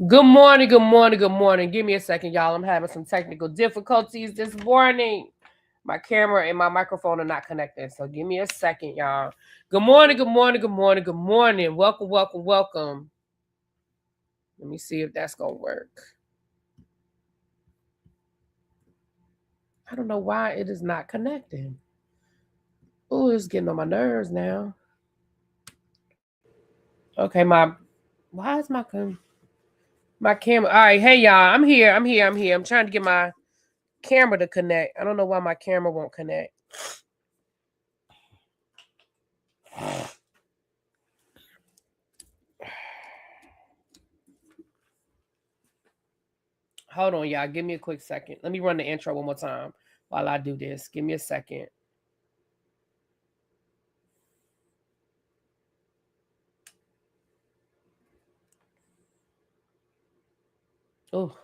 Good morning, good morning, good morning. Give me a second, y'all. I'm having some technical difficulties this morning. My camera and my microphone are not connected, so give me a second, y'all. Good morning, good morning, good morning, good morning. Welcome, welcome, welcome. Let me see if that's gonna work. I don't know why it is not connecting. Oh, it's getting on my nerves now. Okay, why is my camera? All right, hey y'all, I'm here. I'm trying to get my camera to connect. I don't know why my camera won't connect. Hold on, y'all. Give me a quick second. Let me run the intro one more time while I do this. Give me a second. Oh.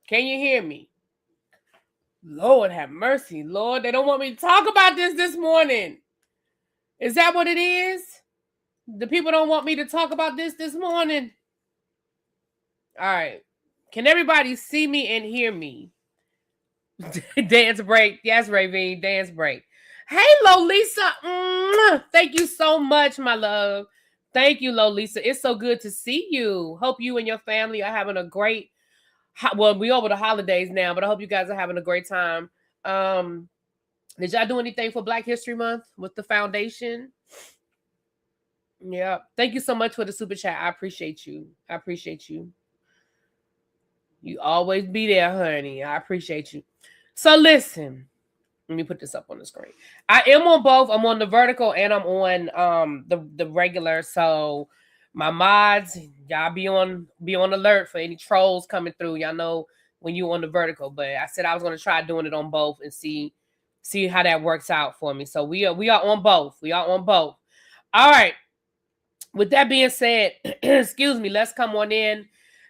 Can you hear me? Lord have mercy. Lord, they don't want me to talk about this morning. Is that what it is? The people don't want me to talk about this morning. All right. Can everybody see me and hear me? Dance break. Yes, Ravine. Dance break. Hey, Lolisa. Thank you so much, my love. Thank you, Lolisa. It's so good to see you. Hope you and your family are having a great, well, we over the holidays now, but I hope you guys are having a great time. Did y'all do anything for Black History Month with the foundation? Yeah. Thank you so much for the super chat. I appreciate you. I appreciate you. You always be there, honey. I appreciate you. So listen. Let me put this up on the screen. I am on both. I'm on the vertical and I'm on the regular. So my mods, y'all be on alert for any trolls coming through. Y'all know when you on the vertical, but I said I was gonna try doing it on both and see how that works out for me. So we are on both. We are on both. All right. With that being said, excuse me, let's come on in.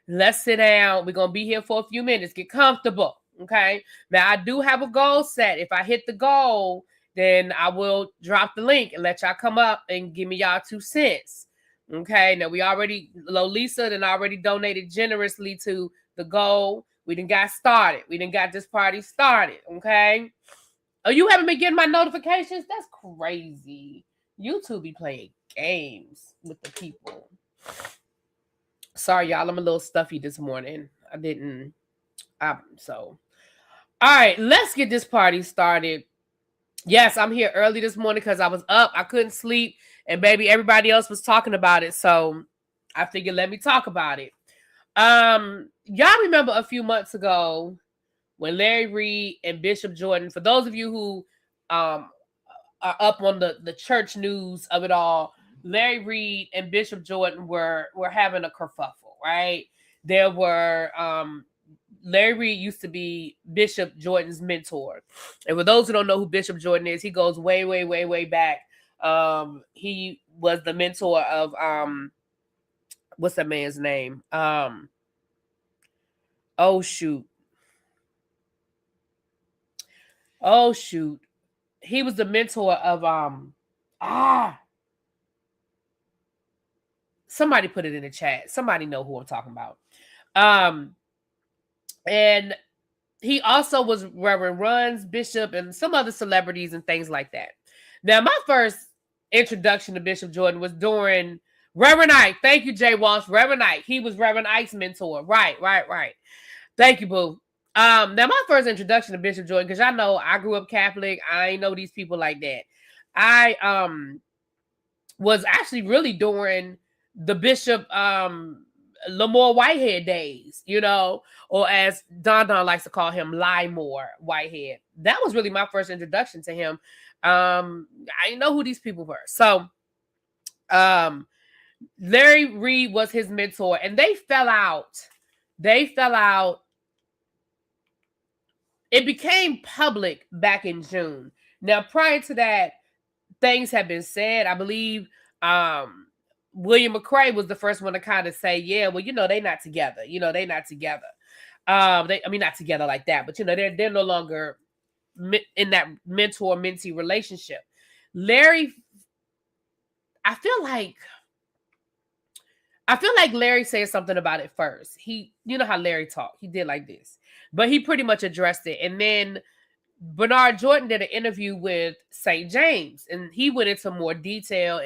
Let's sit down. We're gonna be here for a few minutes. Get comfortable. Okay. Now I do have a goal set. If I hit the goal, then I will drop the link and let y'all come up and give me y'all 2 cents. Okay. Now Lolisa then already donated generously to the goal. We done got started. We done got this party started. Okay. Oh, you haven't been getting my notifications? That's crazy. YouTube be playing games with the people. Sorry, y'all. I'm a little stuffy this morning. So all right, let's get this party started. Yes, I'm here early this morning because I was up. I couldn't sleep. And baby, everybody else was talking about it. So I figured let me talk about it. Y'all remember a few months ago when Larry Reed and Bishop Jordan, for those of you who are up on the church news of it all, Larry Reed and Bishop Jordan were having a kerfuffle, right? There were Larry Reed used to be Bishop Jordan's mentor. And for those who don't know who Bishop Jordan is, he goes way, way, way, way back. He was the mentor of what's that man's name? Oh shoot. He was the mentor of somebody put it in the chat. Somebody know who I'm talking about. And he also was Reverend Runs, Bishop, and some other celebrities and things like that. Now, my first introduction to Bishop Jordan was during Reverend Ike. Thank you, Jay Walsh. Reverend Ike. He was Reverend Ike's mentor. Right. Thank you, boo. Now my first introduction to Bishop Jordan, because y'all know I grew up Catholic. I ain't know these people like that. I was actually really during the Bishop Lamore Whitehead days, you know, or as Don likes to call him, Lymore Whitehead. That was really my first introduction to him. I didn't know who these people were. So Larry Reed was his mentor, and they fell out. It became public back in June. Now, prior to that, things have been said. I believe William McCrae was the first one to kind of say, yeah, well, you know, they're not together. They're not together. Not together like that, but, you know, they're no longer in that mentor-mentee relationship. Larry, I feel like Larry said something about it first. You know how Larry talked. He did like this. But he pretty much addressed it. And then Bernard Jordan did an interview with St. James, and he went into more detail,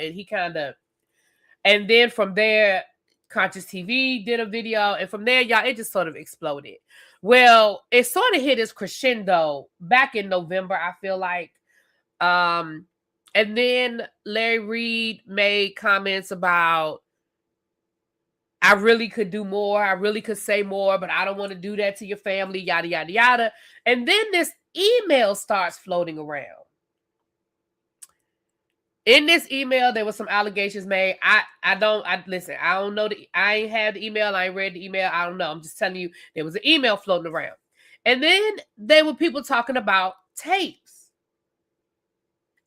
and then from there, Conscious TV did a video, and from there, y'all, it just sort of exploded. Well, it sort of hit its crescendo back in November, I feel like. And then Larry Reed made comments about, I really could do more. I really could say more, but I don't want to do that to your family, yada, yada, yada. And then this email starts floating around. In this email, there were some allegations made. Listen, I don't know. I ain't had the email. I ain't read the email. I don't know. I'm just telling you, there was an email floating around. And then there were people talking about tapes,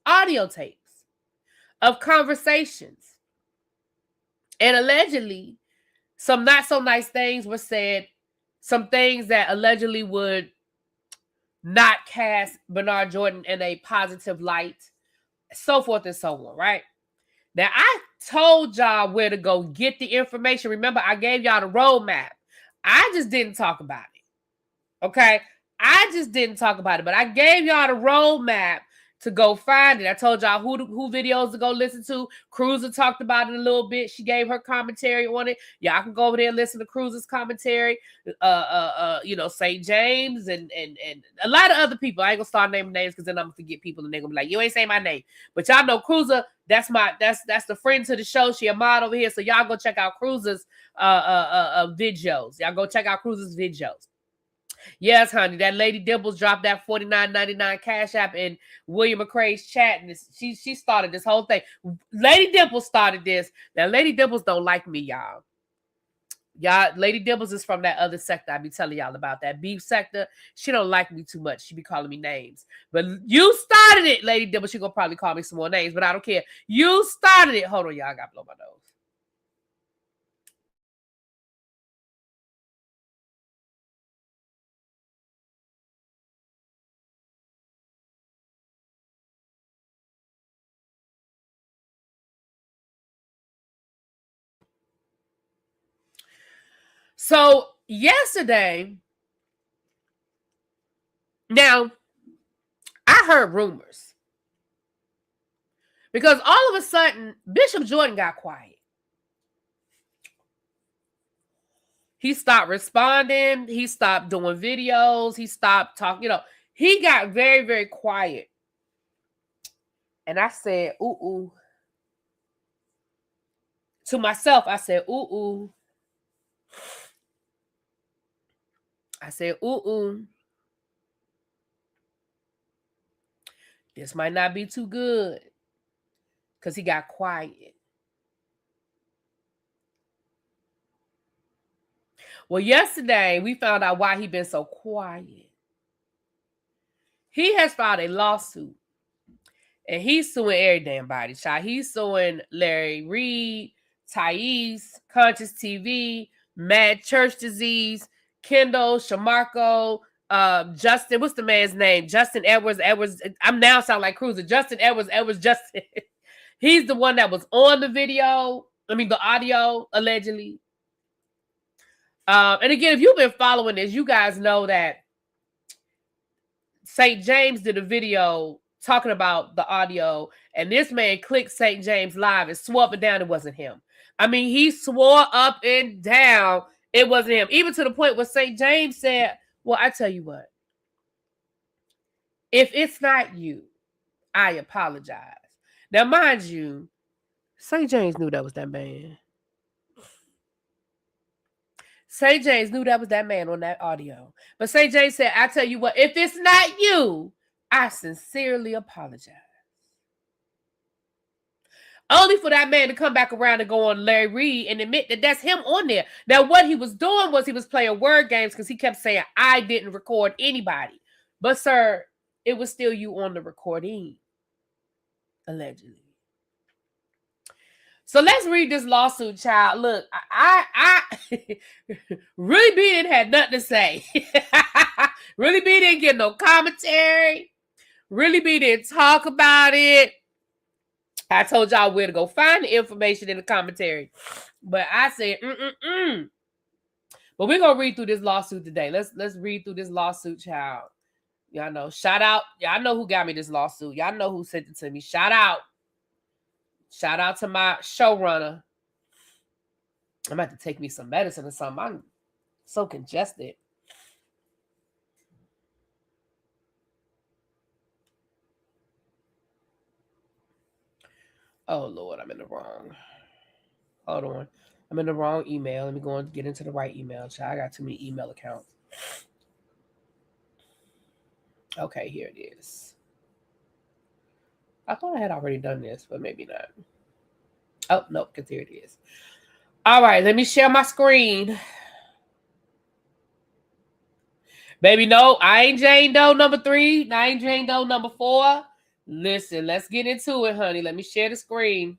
audio tapes of conversations. And allegedly, some not so nice things were said, some things that allegedly would not cast Bernard Jordan in a positive light, so forth and so on, right? Now, I told y'all where to go get the information. Remember, I gave y'all the roadmap. I just didn't talk about it, okay? I just didn't talk about it, but I gave y'all the roadmap to go find it. I told y'all who videos to go listen to. Cruiser talked about it a little bit. She gave her commentary on it. Y'all can go over there and listen to Cruiser's commentary. St. James and a lot of other people. I ain't gonna start naming names because then I'm gonna forget people and they're gonna be like, you ain't saying my name. But y'all know Cruiser, that's the friend to the show. She a mod over here. So y'all go check out Cruiser's videos. Y'all go check out Cruiser's videos. Yes, honey, that Lady Dimples dropped that $49.99 Cash App in William McCrae's chat, and she started this whole thing. Lady Dimples started this. Now, Lady Dimples don't like me, y'all. Lady Dimples is from that other sector I be telling y'all about, that beef sector. She don't like me too much. She be calling me names. But you started it, Lady Dimples. She gonna probably call me some more names, but I don't care. You started it. Hold on, y'all. I gotta blow my nose. So yesterday, now I heard rumors because all of a sudden Bishop Jordan got quiet. He stopped responding. He stopped doing videos. He stopped talking. He got very, very quiet. And I said, ooh. To myself, I said, ooh. I said, ooh. This might not be too good. Because he got quiet. Well, yesterday, we found out why he been so quiet. He has filed a lawsuit. And he's suing every damn body, child. He's suing Larry Reed, Thais, Conscious TV, Mad Church Disease, Kendall, Shamarco, Justin. What's the man's name? Justin Edwards. I'm now sound like Cruiser. Justin Edwards. Justin. He's the one that was on the video. I mean, the audio, allegedly. And again, if you've been following this, you guys know that St. James did a video talking about the audio, and this man clicked St. James live and swore up and down it wasn't him. I mean, he swore up and down it wasn't him, even to the point where St. James said, well, I tell you what, if it's not you, I apologize. Now, mind you, St. James knew that was that man. St. James knew that was that man on that audio. But St. James said, I tell you what, if it's not you, I sincerely apologize. Only for that man to come back around and go on Larry Reed and admit that that's him on there. Now, what he was doing was he was playing word games because he kept saying, I didn't record anybody. But, sir, it was still you on the recording, allegedly. So let's read this lawsuit, child. Look, I Really B didn't have nothing to say. Really B didn't get no commentary. Really B didn't talk about it. I told y'all where to go find the information in the commentary. But I said, But we're gonna read through this lawsuit today. Let's read through this lawsuit, child. Y'all know. Shout out. Y'all know who got me this lawsuit. Y'all know who sent it to me. Shout out. Shout out to my showrunner. I'm about to take me some medicine or something. I'm so congested. Oh, Lord, I'm in the wrong. Hold on. I'm in the wrong email. Let me go and get into the right email. Child, I got too many email accounts. Okay, here it is. I thought I had already done this, but maybe not. Oh, no, because here it is. All right, let me share my screen. Baby, no, I ain't Jane Doe number 3. I ain't Jane Doe number 4. Listen, let's get into it, honey. Let me share the screen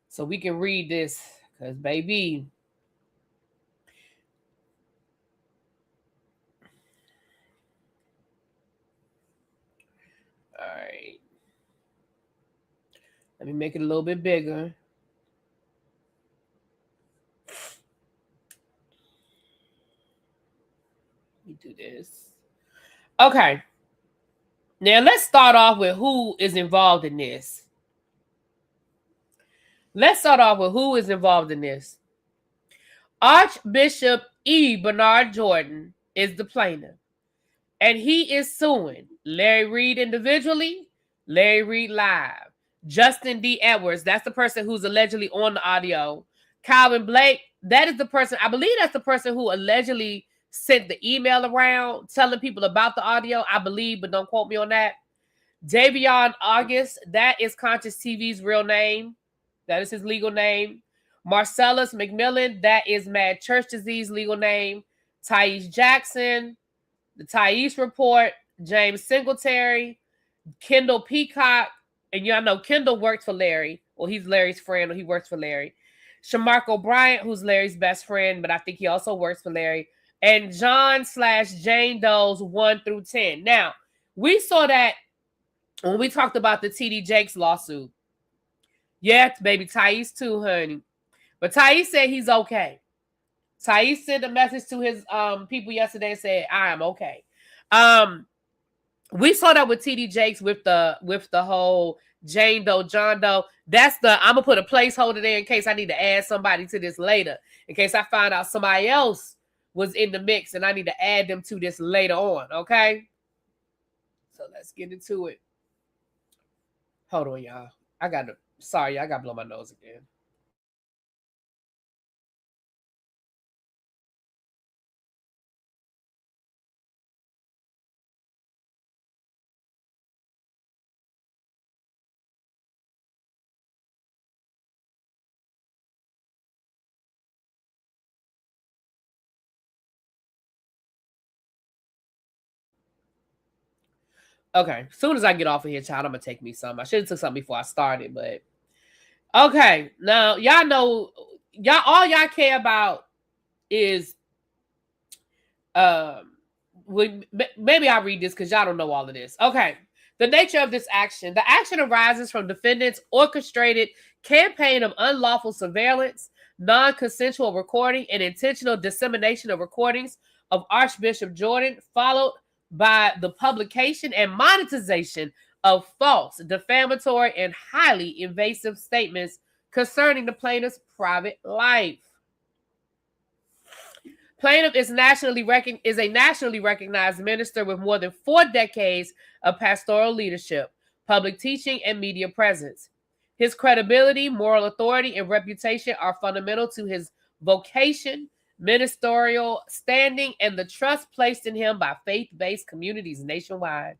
so we can read this. Because, baby, all right. Let me make it a little bit bigger. Let me do this. Okay. Now, let's start off with who is involved in this. Archbishop E. Bernard Jordan is the plaintiff, and he is suing Larry Reed individually, Larry Reed live, Justin D. Edwards, that's the person who's allegedly on the audio, Calvin Blake, that is the person, I believe that's the person who allegedly sent the email around telling people about the audio, I believe, but don't quote me on that. Davion August, that is Conscious TV's real name. That is his legal name. Marcellus McMillan, that is Mad Church Disease legal name. Thais Jackson, the Thais Report, James Singletary, Kendall Peacock, and y'all know Kendall works for Larry. Well, he's Larry's friend, or he works for Larry. Shamarco Bryant, who's Larry's best friend, but I think he also works for Larry. And John/Jane Doe's 1 through 10. Now, we saw that when we talked about the TD Jakes lawsuit. Yeah, baby, Thais too, honey. But Thais said he's okay. Thais sent a message to his people yesterday and said, I am okay. We saw that with TD Jakes with the whole Jane Doe, John Doe. That's I'm gonna put a placeholder there in case I need to add somebody to this later. In case I find out somebody else was in the mix and I need to add them to this later on. Okay. So let's get into it. Hold on, y'all. I got to blow my nose again. Okay, as soon as I get off of here, child, I'm gonna take me some. I should have took something before I started, but okay. Now y'all know, all y'all care about is maybe I'll read this because y'all don't know all of this. Okay. The nature of this action. The action arises from defendants' orchestrated campaign of unlawful surveillance, non-consensual recording, and intentional dissemination of recordings of Archbishop Jordan, followed by the publication and monetization of false, defamatory, and highly invasive statements concerning the plaintiff's private life. Plaintiff is a nationally recognized minister with more than 4 decades of pastoral leadership, public teaching, and media presence. His credibility, moral authority, and reputation are fundamental to his vocation, ministerial standing, and the trust placed in him by faith-based communities nationwide.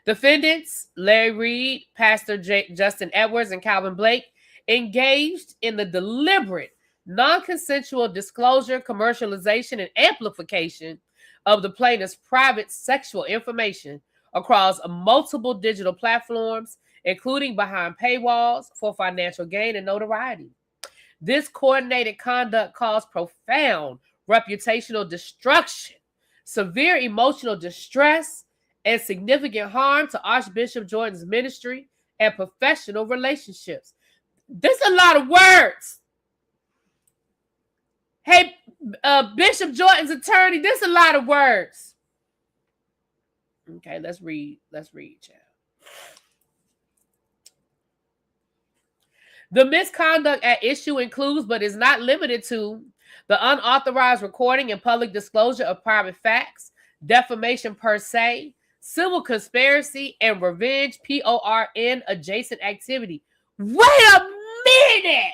Defendants, Larry Reed, Pastor Justin Edwards, and Calvin Blake, engaged in the deliberate non-consensual disclosure, commercialization, and amplification of the plaintiff's private sexual information across multiple digital platforms, including behind paywalls for financial gain and notoriety. This coordinated conduct caused profound reputational destruction, severe emotional distress, and significant harm to Archbishop Jordan's ministry and professional relationships. This is a lot of words. Hey, Bishop Jordan's attorney, this is a lot of words. Okay, let's read, child. The misconduct at issue includes, but is not limited to, the unauthorized recording and public disclosure of private facts, defamation per se, civil conspiracy, and revenge, PORN, adjacent activity. Wait a minute!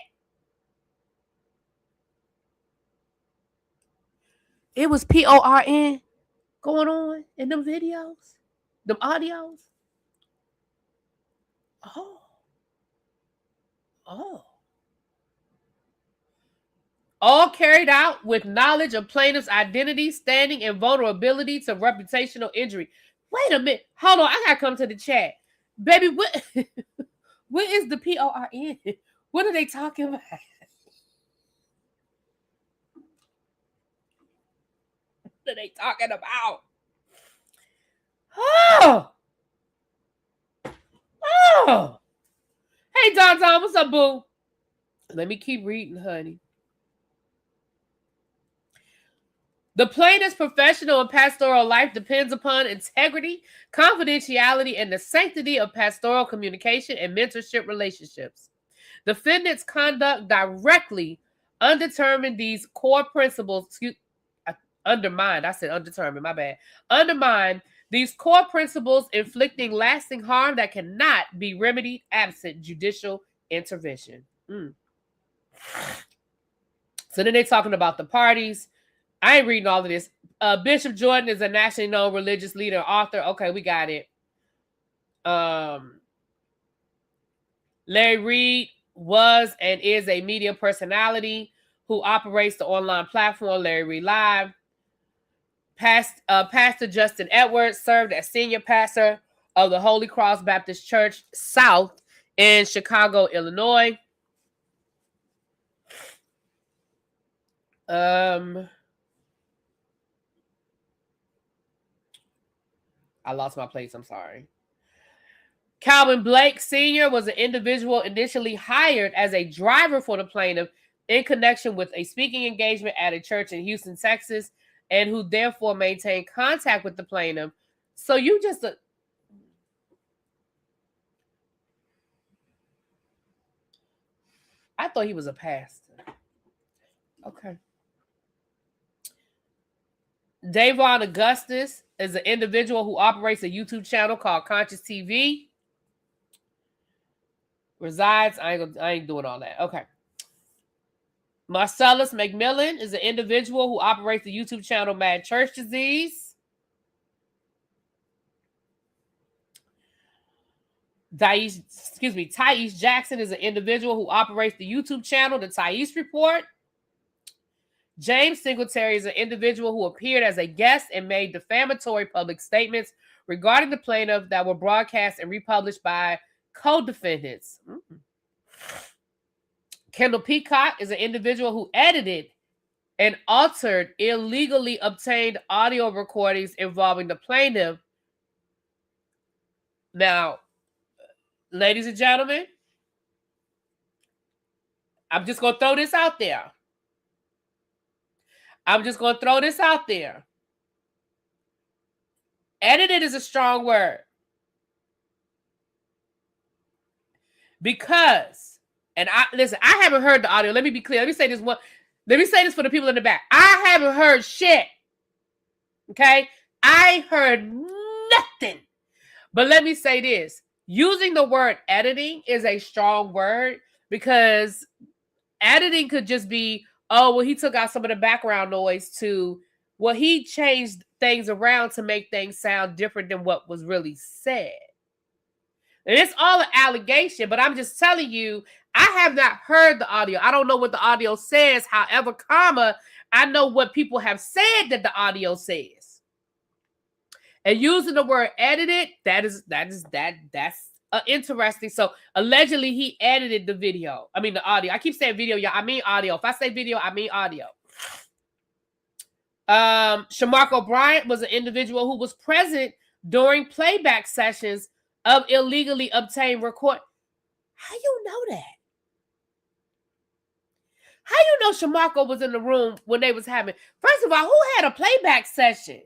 It was PORN going on in them videos, them audios. Oh. All carried out with knowledge of plaintiff's identity, standing, and vulnerability to reputational injury. Wait a minute. Hold on. I gotta come to the chat. Baby, what is the PORN? What are they talking about? What are they talking about? Oh. Hey, Don, what's up, boo? Let me keep reading, honey. The plaintiff's professional and pastoral life depends upon integrity, confidentiality, and the sanctity of pastoral communication and mentorship relationships. Defendant's conduct directly undermined these core principles. Undermined these core principles, inflicting lasting harm that cannot be remedied absent judicial intervention. So then they're talking about the parties. I ain't reading all of this. Bishop Jordan is a nationally known religious leader and author. Okay, we got it. Larry Reed was and is a media personality who operates the online platform Larry Reed Live. Pastor Justin Edwards served as senior pastor of the Holy Cross Baptist Church South in Chicago, Illinois. I lost my place. I'm sorry. Calvin Blake Sr. was an individual initially hired as a driver for the plaintiff in connection with a speaking engagement at a church in Houston, Texas, and who therefore maintained contact with the plaintiff. So you just... I thought he was a pastor. Okay. Davon Augustus is an individual who operates a YouTube channel called Conscious TV. Resides. I ain't doing all that. Okay. Marcellus McMillan is an individual who operates the YouTube channel Mad Church Disease. Thais Jackson is an individual who operates the YouTube channel The Thais Report. James Singletary is an individual who appeared as a guest and made defamatory public statements regarding the plaintiff that were broadcast and republished by co-defendants. Kendall Peacock is an individual who edited and altered illegally obtained audio recordings involving the plaintiff. Now, ladies and gentlemen, I'm just going to throw this out there. Edited is a strong word. Because, and I haven't heard the audio. Let me be clear. Let me say this for the people in the back. I haven't heard shit. Okay? I heard nothing. But let me say this. Using the word editing is a strong word because editing could just be, oh, well, he took out some of the background noise to, well, he changed things around to make things sound different than what was really said. And it's all an allegation, but I'm just telling you, I have not heard the audio. I don't know what the audio says. However, I know what people have said that the audio says. And using the word edited, that's interesting. So allegedly he edited the audio. I keep saying video, y'all. I mean audio. If I say video, I mean audio. Shamarko Bryant was an individual who was present during playback sessions of illegally obtained record. How you know that? How you know Shamarko was in the room when they was having? First of all, who had a playback session?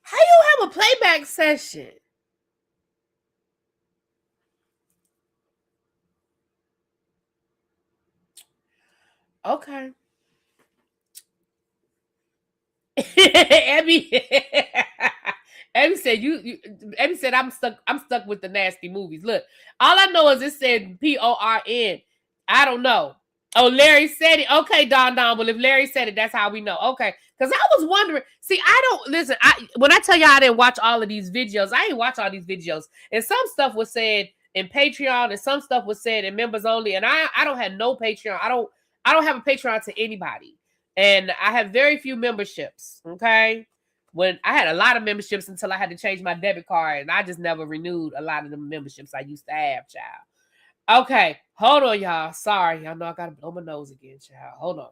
How you have a playback session? Okay. Abby said Abby said I'm stuck with the nasty movies. Look, all I know is it said PORN. I don't know. Oh, Larry said it. Okay, Don. Well, if Larry said it, that's how we know. Okay. Because I was wondering. See, when I tell y'all I didn't watch all of these videos, I didn't watch all these videos. And some stuff was said in Patreon and some stuff was said in members only. And I don't have no Patreon. I don't have a Patreon to anybody. And I have very few memberships. Okay. When I had a lot of memberships until I had to change my debit card. And I just never renewed a lot of the memberships I used to have, child. Okay. Hold on, y'all. Sorry. Y'all know I got to blow my nose again, child. Hold on.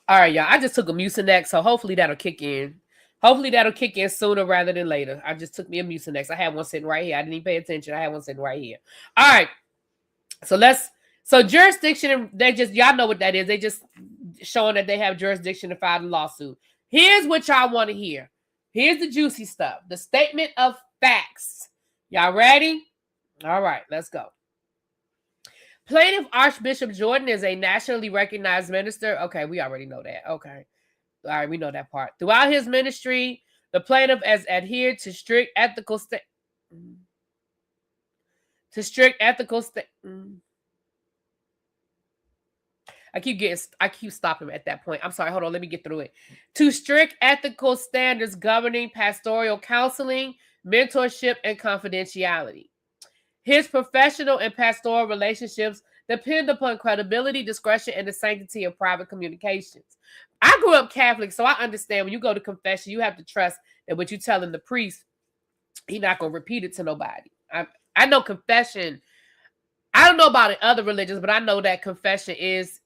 All right, y'all. I just took a Mucinex, so hopefully that'll kick in. Hopefully that'll kick in sooner rather than later. I just took me a Mucinex. I had one sitting right here. I didn't even pay attention. I had one sitting right here. All right. So jurisdiction, y'all know what that is. They just showing that they have jurisdiction to file a lawsuit. Here's what y'all want to hear. Here's the juicy stuff. The statement of facts. Y'all ready? All right, let's go. Plaintiff Archbishop Jordan is a nationally recognized minister. Okay, we already know that. Okay. All right, we know that part. Throughout his ministry, the plaintiff has adhered to strict ethical I keep stopping at that point. I'm sorry. Hold on. Let me get through it. To strict ethical standards governing pastoral counseling, mentorship, and confidentiality. His professional and pastoral relationships depend upon credibility, discretion, and the sanctity of private communications. I grew up Catholic, so I understand when you go to confession, you have to trust that what you're telling the priest, he's not going to repeat it to nobody. I know confession, I don't know about in other religions, but I know that confession is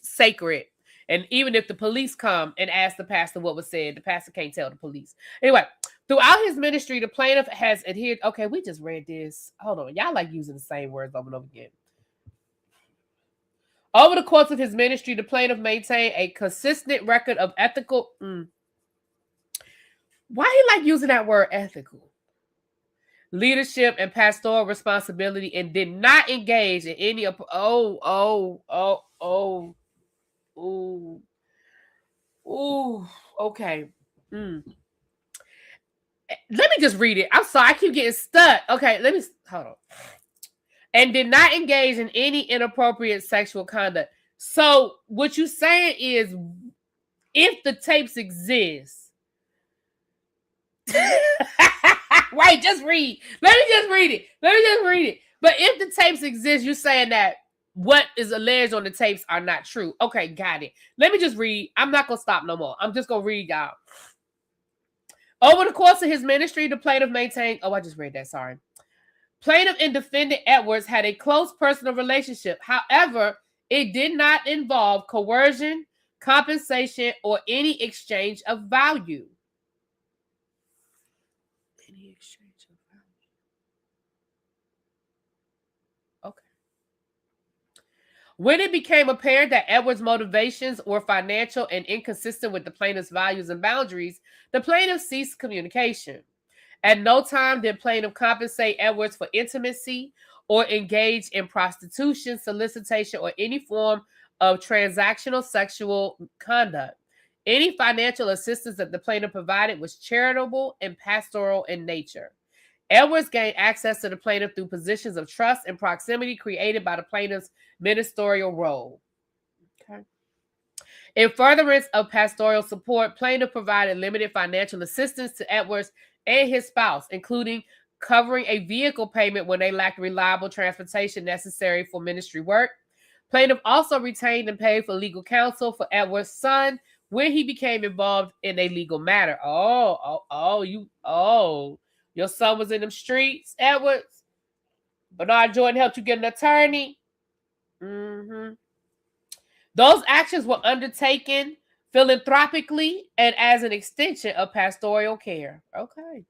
sacred. And even if the police come and ask the pastor what was said, the pastor can't tell the police. Anyway, throughout his ministry, the plaintiff has adhered. Okay, we just read this. Hold on. Y'all like using the same words over and over again. Over the course of his ministry, the plaintiff maintained a consistent record of ethical. Why he like using that word ethical? Leadership and pastoral responsibility, and did not engage in any of. Okay. Let me just read it. I'm sorry, I keep getting stuck. Okay, let me hold on. And did not engage in any inappropriate sexual conduct. So what you're saying is, if the tapes exist, right? Just read. Let me just read it. But if the tapes exist, you're saying that what is alleged on the tapes are not true. Okay, got it. Let me just read. I'm not gonna stop no more. I'm just gonna read, y'all. Over the course of his ministry, the plaintiff maintained. Oh, I just read that. Sorry. Plaintiff and defendant Edwards had a close personal relationship. However, it did not involve coercion, compensation, or any exchange of value. Any exchange of value. Okay. When it became apparent that Edwards' motivations were financial and inconsistent with the plaintiff's values and boundaries, the plaintiff ceased communication. At no time did plaintiff compensate Edwards for intimacy or engage in prostitution, solicitation, or any form of transactional sexual conduct. Any financial assistance that the plaintiff provided was charitable and pastoral in nature. Edwards gained access to the plaintiff through positions of trust and proximity created by the plaintiff's ministerial role. Okay. In furtherance of pastoral support, plaintiff provided limited financial assistance to Edwards and his spouse, including covering a vehicle payment when they lacked reliable transportation necessary for ministry work. Plaintiff also retained and paid for legal counsel for Edwards' son when he became involved in a legal matter. Your son was in them streets, Edwards. Bernard Jordan helped you get an attorney. Those actions were undertaken philanthropically and as an extension of pastoral care. Okay.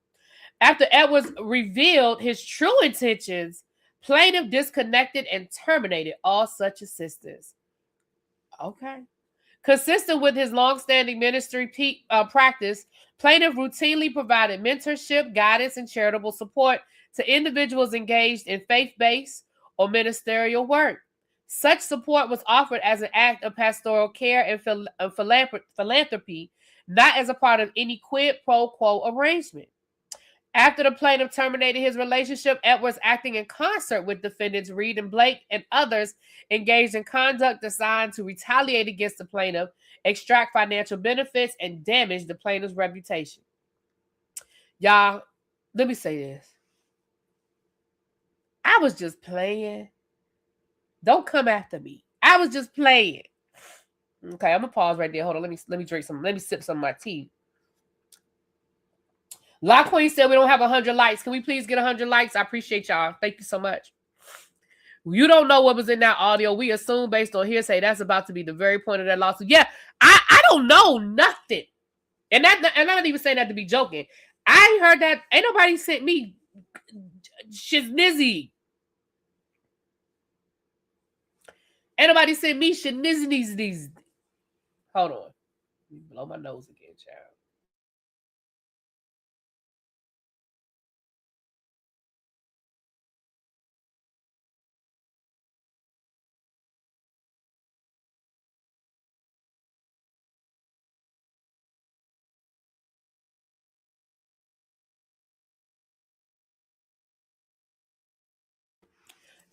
After Edwards revealed his true intentions, plaintiff disconnected and terminated all such assistance. Okay. Consistent with his longstanding ministry practice, plaintiff routinely provided mentorship, guidance, and charitable support to individuals engaged in faith-based or ministerial work. Such support was offered as an act of pastoral care and philanthropy, not as a part of any quid pro quo arrangement. After the plaintiff terminated his relationship, Edwards, acting in concert with defendants Reed and Blake and others, engaged in conduct designed to retaliate against the plaintiff, extract financial benefits, and damage the plaintiff's reputation. Y'all, let me say this. I was just playing. Don't come after me. I was just playing. Okay, I'm gonna pause right there. Hold on. Let me drink some. Let me sip some of my tea. La Queen said we don't have 100 likes. Can we please get 100 likes? I appreciate y'all. Thank you so much. You don't know what was in that audio. We assume based on hearsay that's about to be the very point of that lawsuit. Yeah, I don't know nothing. And I'm not even saying that to be joking. I heard that ain't nobody sent me shiznizzy. Ain't nobody sent me shiznizzy. Hold on. Blow my nose again, child.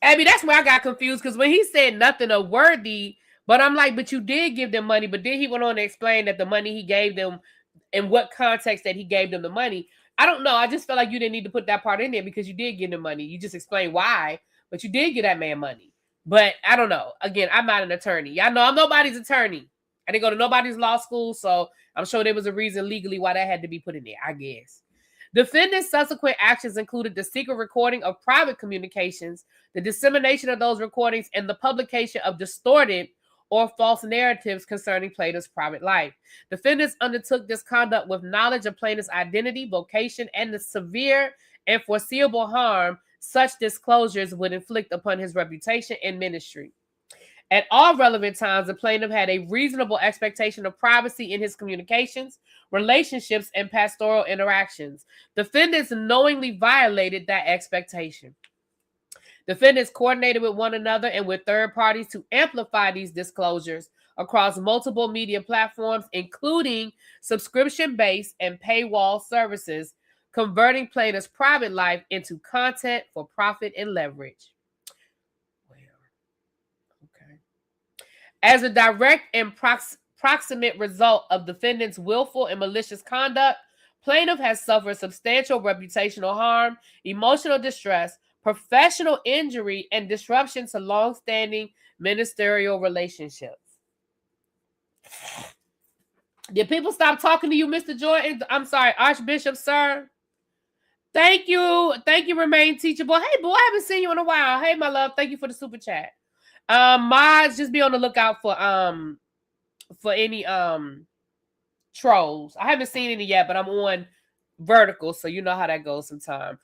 Abby, that's where I got confused, because when he said nothing of worthy, but I'm like, but you did give them money, but then he went on to explain that the money he gave them, in what context that he gave them the money. I don't know. I just felt like you didn't need to put that part in there because you did give them money. You just explained why, but you did give that man money. But I don't know. Again, I'm not an attorney. Y'all know I'm nobody's attorney. I didn't go to nobody's law school, so I'm sure there was a reason legally why that had to be put in there, I guess. Defendant's subsequent actions included the secret recording of private communications, the dissemination of those recordings, and the publication of distorted or false narratives concerning plaintiff's private life. Defendants undertook this conduct with knowledge of plaintiff's identity, vocation, and the severe and foreseeable harm such disclosures would inflict upon his reputation and ministry. At all relevant times, the plaintiff had a reasonable expectation of privacy in his communications, relationships, and pastoral interactions. Defendants knowingly violated that expectation. Defendants coordinated with one another and with third parties to amplify these disclosures across multiple media platforms, including subscription-based and paywall services, converting plaintiff's private life into content for profit and leverage. As a direct and proximate result of defendant's willful and malicious conduct, plaintiff has suffered substantial reputational harm, emotional distress, professional injury, and disruption to long-standing ministerial relationships. Did people stop talking to you, Mr. Jordan? I'm sorry, Archbishop, sir. Thank you. Thank you, Remain Teachable. Hey, boy, I haven't seen you in a while. Hey, my love. Thank you for the super chat. Mods, just be on the lookout for any trolls. I haven't seen any yet, but I'm on vertical, so you know how that goes sometime.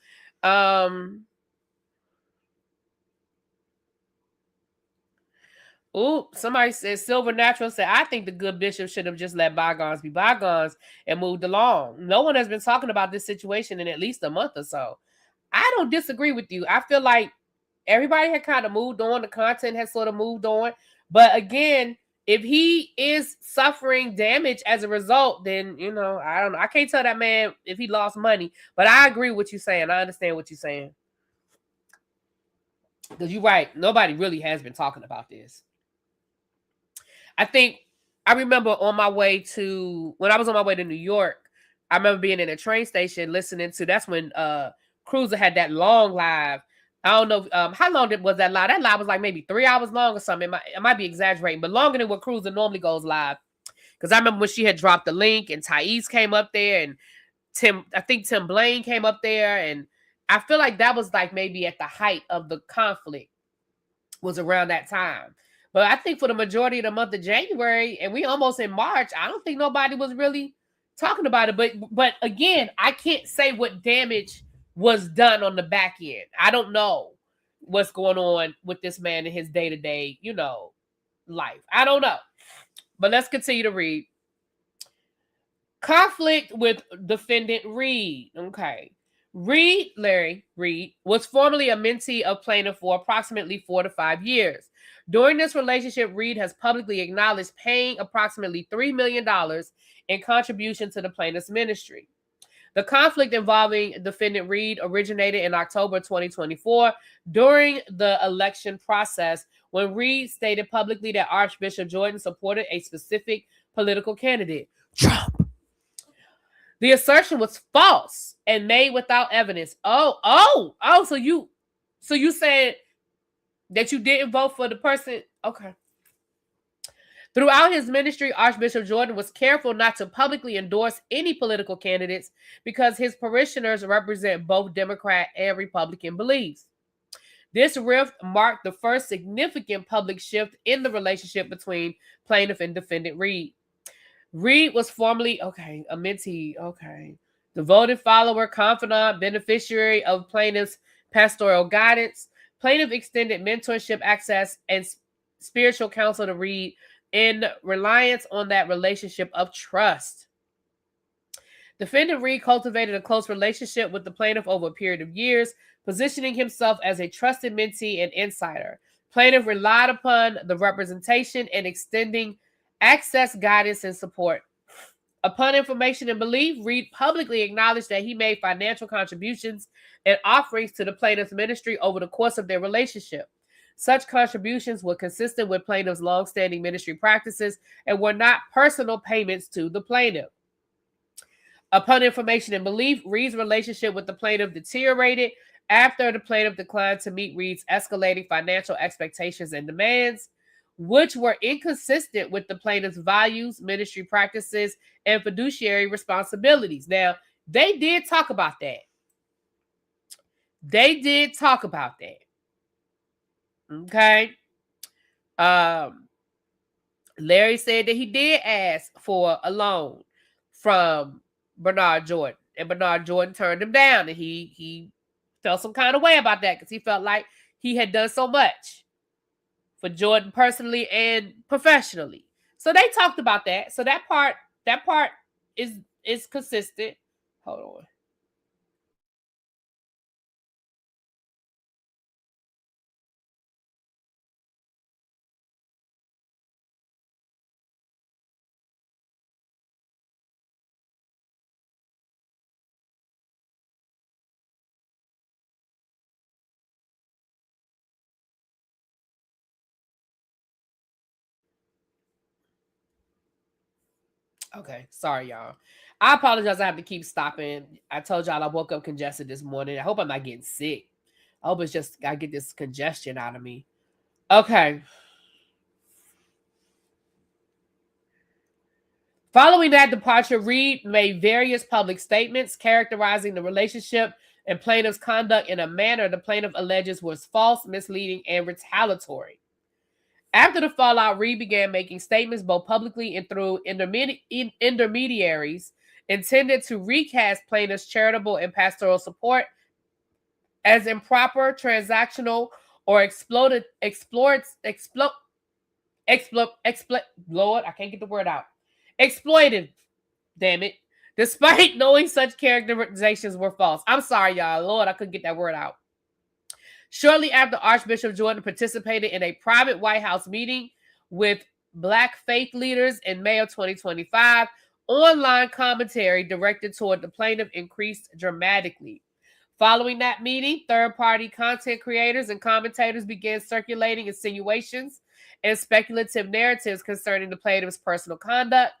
Somebody said Silver Natural said, I think the good bishop should have just let bygones be bygones and moved along. No one has been talking about this situation in at least a month or so. I don't disagree with you. I feel like everybody had kind of moved on. The content has sort of moved on. But again, if he is suffering damage as a result, then, you know, I don't know. I can't tell that man if he lost money. But I agree with what you're saying. I understand what you're saying. Because you're right. Nobody really has been talking about this. I remember when I was on my way to New York, I remember being in a train station listening to, that's when Cruiser had that long live. I don't know how long was that live. That live was like maybe 3 hours long or something. I might be exaggerating, but longer than what Cruiser normally goes live. Because I remember when she had dropped the link and Thais came up there and I think Tim Blaine came up there. And I feel like that was like maybe at the height of the conflict, was around that time. But I think for the majority of the month of January, and we almost in March, I don't think nobody was really talking about it. But again, I can't say what damage was done on the back end. I don't know what's going on with this man in his day-to-day, life. I don't know. But let's continue to read. Conflict with defendant Reed. Okay. Larry Reed, was formerly a mentee of plaintiff for approximately 4 to 5 years. During this relationship, Reed has publicly acknowledged paying approximately $3 million in contribution to the plaintiff's ministry. The conflict involving defendant Reed originated in October 2024 during the election process, when Reed stated publicly that Archbishop Jordan supported a specific political candidate, Trump. The assertion was false and made without evidence. So you said that you didn't vote for the person? Okay. Throughout his ministry, Archbishop Jordan was careful not to publicly endorse any political candidates because his parishioners represent both Democrat and Republican beliefs. This rift marked the first significant public shift in the relationship between plaintiff and defendant Reed. Reed was formerly, a mentee, devoted follower, confidant, beneficiary of plaintiff's pastoral guidance. Plaintiff extended mentorship, access, and spiritual counsel to Reed in reliance on that relationship of trust. Defendant Reed cultivated a close relationship with the plaintiff over a period of years, positioning himself as a trusted mentee and insider. Plaintiff relied upon the representation and extending access, guidance, and support. Upon information and belief, Reed publicly acknowledged that he made financial contributions and offerings to the plaintiff's ministry over the course of their relationship. Such contributions were consistent with plaintiff's long-standing ministry practices and were not personal payments to the plaintiff. Upon information and belief, Reed's relationship with the plaintiff deteriorated after the plaintiff declined to meet Reed's escalating financial expectations and demands, which were inconsistent with the plaintiff's values, ministry practices, and fiduciary responsibilities. Now, They did talk about that. They did talk about that. Okay. Larry said that he did ask for a loan from Bernard Jordan, and Bernard Jordan turned him down, and he felt some kind of way about that because he felt like he had done so much for Jordan personally and professionally. So they talked about that. So that part is consistent. Hold on. Okay, sorry, y'all. I apologize. I have to keep stopping. I told y'all I woke up congested this morning. I hope I'm not getting sick. I hope it's just I get this congestion out of me. Okay. Following that departure, Reed made various public statements characterizing the relationship and plaintiff's conduct in a manner the plaintiff alleges was false, misleading, and retaliatory. After the fallout, Reed began making statements both publicly and through intermediaries intended to recast plaintiff's charitable and pastoral support as improper, transactional, or Lord, I can't get the word out. Exploited, damn it. Despite knowing such characterizations were false. I'm sorry, y'all. Lord, I couldn't get that word out. Shortly after Archbishop Jordan participated in a private White House meeting with Black faith leaders in May of 2025, online commentary directed toward the plaintiff increased dramatically. Following that meeting, third-party content creators and commentators began circulating insinuations and speculative narratives concerning the plaintiff's personal conduct,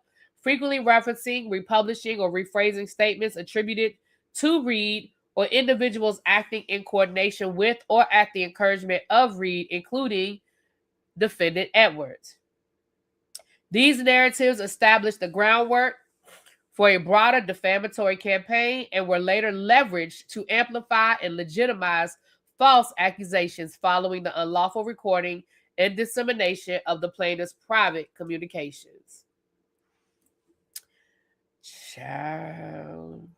frequently referencing, republishing, or rephrasing statements attributed to Reed or individuals acting in coordination with or at the encouragement of Reed, including defendant Edwards. These narratives established the groundwork for a broader defamatory campaign and were later leveraged to amplify and legitimize false accusations following the unlawful recording and dissemination of the plaintiff's private communications. Child.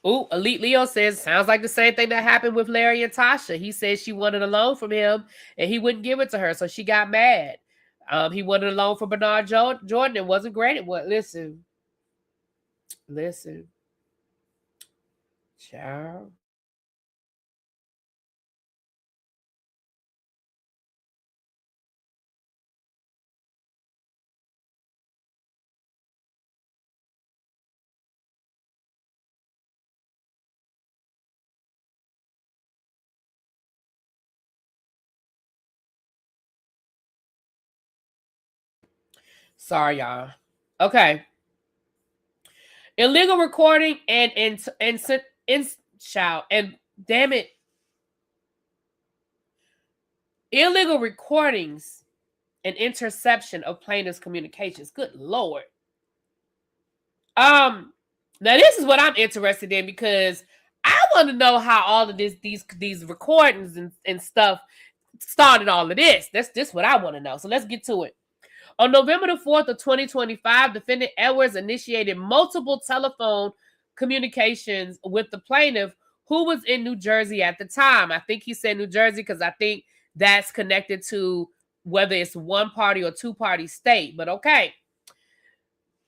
Ooh, Elite Leo says, sounds like the same thing that happened with Larry and Tasha. He said she wanted a loan from him and he wouldn't give it to her, so she got mad. He wanted a loan from Bernard Jordan. It wasn't great. Listen. Child. Sorry, y'all. Okay. Illegal recording and damn it. Illegal recordings and interception of plaintiff's communications. Good Lord. Now this is what I'm interested in because I want to know how all of these recordings and stuff started all of this. That's just what I want to know. So let's get to it. On November the 4th of 2025, defendant Edwards initiated multiple telephone communications with the plaintiff who was in New Jersey at the time. I think he said New Jersey because I think that's connected to whether it's one party or two party state. But okay.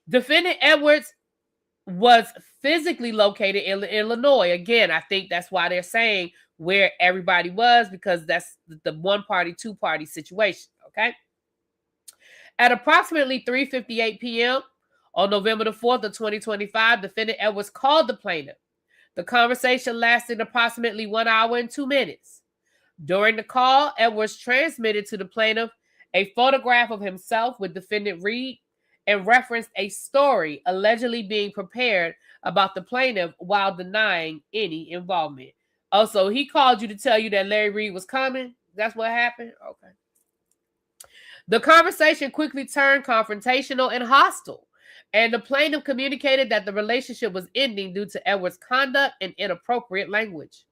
Defendant Edwards was physically located in Illinois. Again, I think that's why they're saying where everybody was because that's the one party, two party situation. Okay. At approximately 3:58 p.m. on November the 4th of 2025, defendant Edwards called the plaintiff. The conversation lasted approximately 1 hour and 2 minutes. During the call, Edwards transmitted to the plaintiff a photograph of himself with defendant Reed and referenced a story allegedly being prepared about the plaintiff while denying any involvement. Oh, so he called you to tell you that Larry Reed was coming? That's what happened? Okay. The conversation quickly turned confrontational and hostile, and the plaintiff communicated that the relationship was ending due to Edwards' conduct and inappropriate language.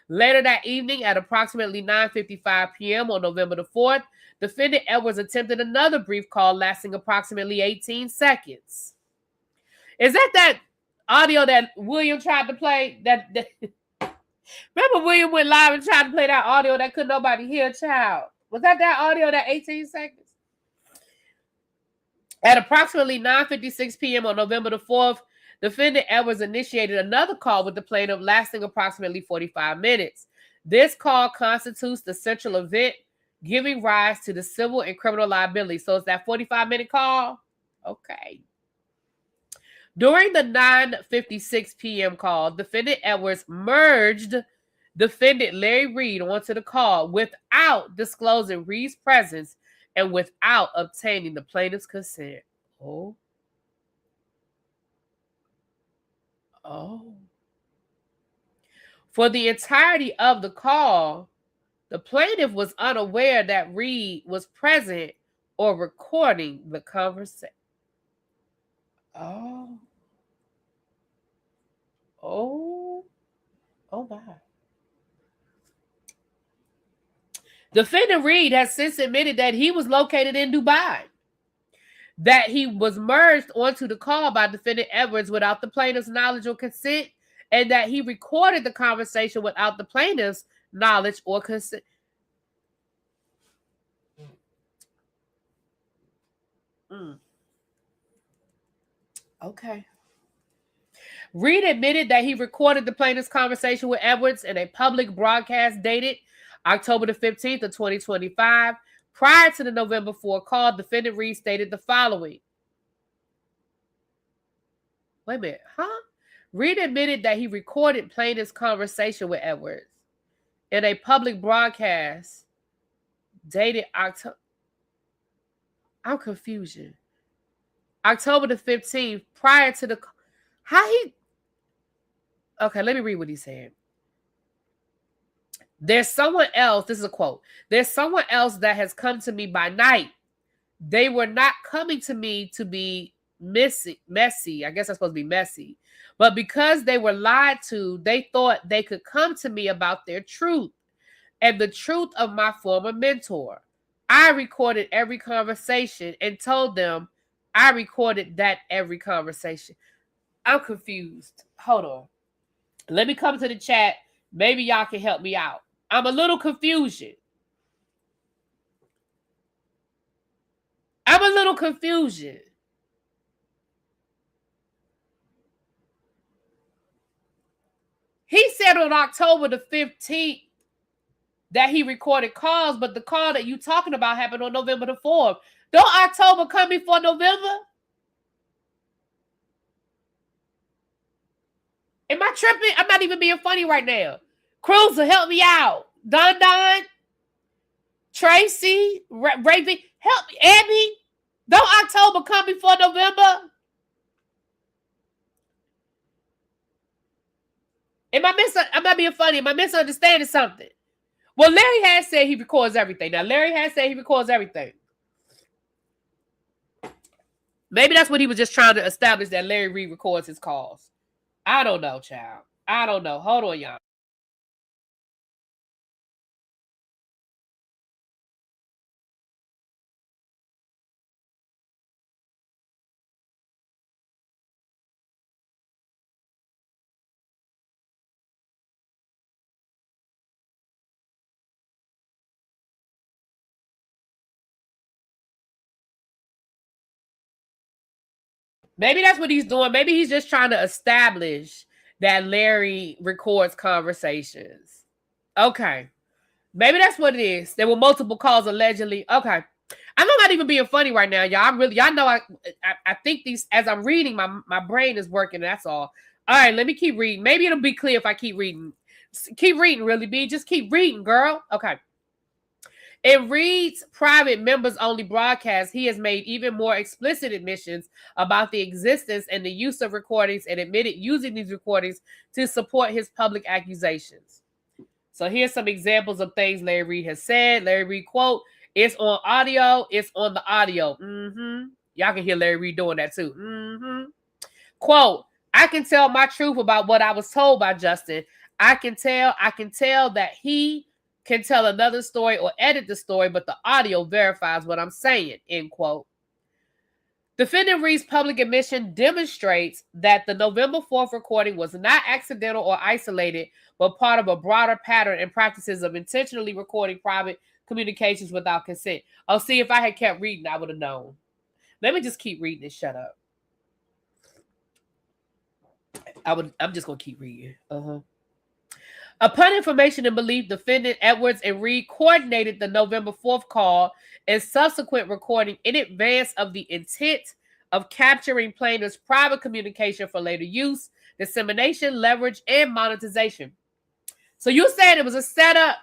Later that evening, at approximately 9:55 p.m. on November the 4th, defendant Edwards attempted another brief call lasting approximately 18 seconds. Is that audio that William tried to play? Remember William went live and tried to play that audio that could nobody hear, child? Was that audio, that 18 seconds? At approximately 9:56 p.m. on November the 4th, defendant Edwards initiated another call with the plaintiff lasting approximately 45 minutes. This call constitutes the central event giving rise to the civil and criminal liability. So it's that 45-minute call? Okay. During the 9:56 p.m. call, defendant Edwards merged defendant Larry Reed onto the call without disclosing Reed's presence and without obtaining the plaintiff's consent. Oh. For the entirety of the call, the plaintiff was unaware that Reed was present or recording the conversation. Oh my. Defendant Reed has since admitted that he was located in Dubai, that he was merged onto the call by defendant Edwards without the plaintiff's knowledge or consent, and that he recorded the conversation without the plaintiff's knowledge or consent. Okay. Reed admitted that he recorded the plaintiff's conversation with Edwards in a public broadcast dated October the 15th of 2025. Prior to the November 4 call, defendant Reed stated the following. Wait a minute, huh? Reed admitted that he recorded plaintiff's conversation with Edwards in a public broadcast dated October. I'm confused. October the 15th, prior to the... Okay, let me read what he said. There's someone else, this is a quote, there's someone else that has come to me by night. They were not coming to me to be messy. I guess that's supposed to be messy. But because they were lied to, they thought they could come to me about their truth and the truth of my former mentor. I recorded every conversation and told them I recorded that every conversation. I'm confused. Hold on. Let me come to the chat. Maybe y'all can help me out. I'm a little confused. He said on October the 15th that he recorded calls, but the call that you talking about happened on November the 4th. Don't October come before November? Am I tripping? I'm not even being funny right now. Cruiser, help me out. Don, Tracy, Raven, help me. Abby, don't October come before November? I'm not being funny. Am I misunderstanding something? Well, Larry has said he records everything. Now, Larry has said he records everything. Maybe that's what he was just trying to establish, that Larry Reed records his calls. I don't know, child. I don't know. Hold on, y'all. Maybe that's what he's doing. Maybe he's just trying to establish that Larry records conversations. Okay. Maybe that's what it is. There were multiple calls allegedly. Okay. I'm not even being funny right now, y'all. Y'all know I think these, as I'm reading, my brain is working. That's all. All right, let me keep reading. Maybe it'll be clear if I keep reading. Keep reading, Really B. Just keep reading, girl. Okay. In Reed's private members-only broadcast, he has made even more explicit admissions about the existence and the use of recordings and admitted using these recordings to support his public accusations. So here's some examples of things Larry Reed has said. Larry Reed, quote, It's on audio. It's on the audio. Y'all can hear Larry Reed doing that too. Quote, I can tell my truth about what I was told by Justin. I can tell that he can tell another story or edit the story, but the audio verifies what I'm saying, end quote. Defendant Reed's public admission demonstrates that the November 4th recording was not accidental or isolated, but part of a broader pattern and practices of intentionally recording private communications without consent. Oh, see, if I had kept reading, I would have known. Let me just keep reading and shut up. I'm just gonna keep reading. Upon information and belief, defendant Edwards and Reed coordinated the November 4th call and subsequent recording in advance of the intent of capturing plaintiff's private communication for later use, dissemination, leverage, and monetization. So you said it was a setup,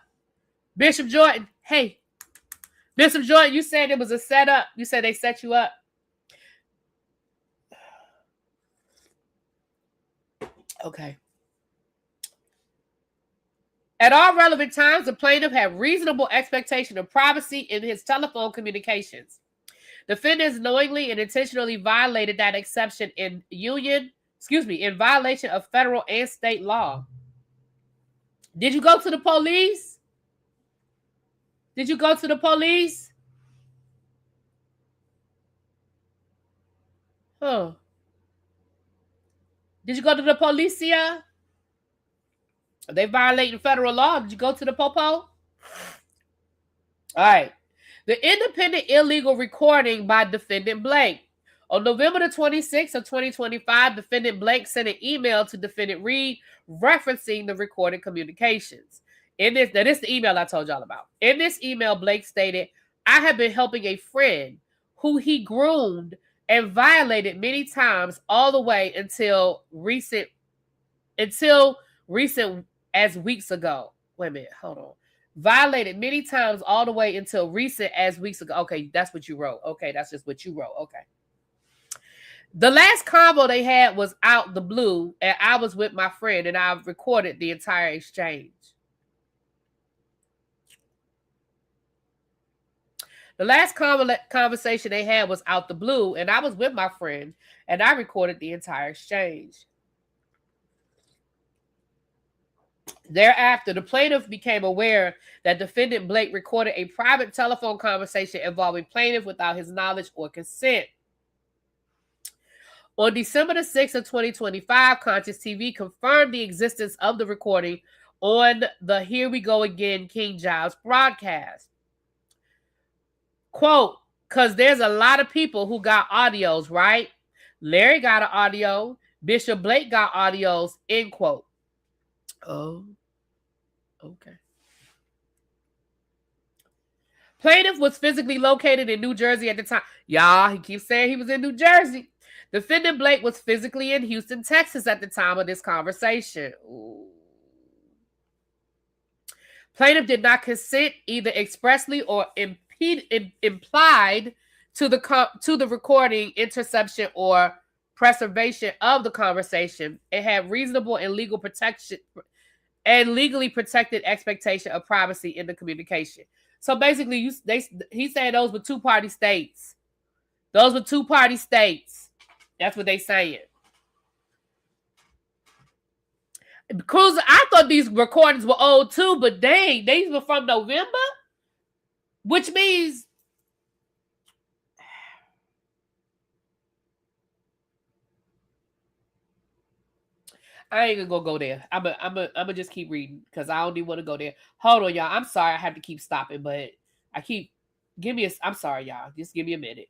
Bishop Jordan. Hey, Bishop Jordan, you said it was a setup. You said they set you up. Okay. At all relevant times, the plaintiff had reasonable expectation of privacy in his telephone communications. Defendants knowingly and intentionally violated that exception in violation of federal and state law. Did you go to the police? Did you go to the police? Huh. Did you go to the policia? Are they violating federal law? Did you go to the popo? All right. The independent illegal recording by defendant Blake. On November the 26th of 2025, defendant Blake sent an email to defendant Reed referencing the recorded communications. This is the email I told y'all about. In this email, Blake stated, I have been helping a friend who he groomed and violated many times all the way until recent as weeks ago. Wait a minute, hold on. Violated many times all the way until recent as weeks ago. Okay, that's what you wrote. Okay, that's just what you wrote. Okay. The last convo they had was out the blue, and I was with my friend, and I recorded the entire exchange. The last conversation they had was out the blue, and I was with my friend, and I recorded the entire exchange. Thereafter, the plaintiff became aware that defendant Blake recorded a private telephone conversation involving plaintiff without his knowledge or consent. On December the 6th of 2025, Conscious TV confirmed the existence of the recording on the Here We Go Again King Giles broadcast. Quote, because there's a lot of people who got audios, right? Larry got an audio. Bishop Blake got audios, end quote. Oh, okay. Plaintiff was physically located in New Jersey at the time. Y'all, he keeps saying he was in New Jersey. Defendant Blake was physically in Houston, Texas at the time of this conversation. Ooh. Plaintiff did not consent either expressly or implied to the recording, interception, or preservation of the conversation. It had reasonable and legal protection and legally protected expectation of privacy in the communication. So basically, he's saying those were two-party states. Those were two-party states. That's what they saying. Cruiser, I thought these recordings were old too, but dang, these were from November, which means I ain't gonna go there. I'm gonna just keep reading because I don't even want to go there. Hold on, y'all. I'm sorry I have to keep stopping, but I'm sorry, y'all. Just give me a minute.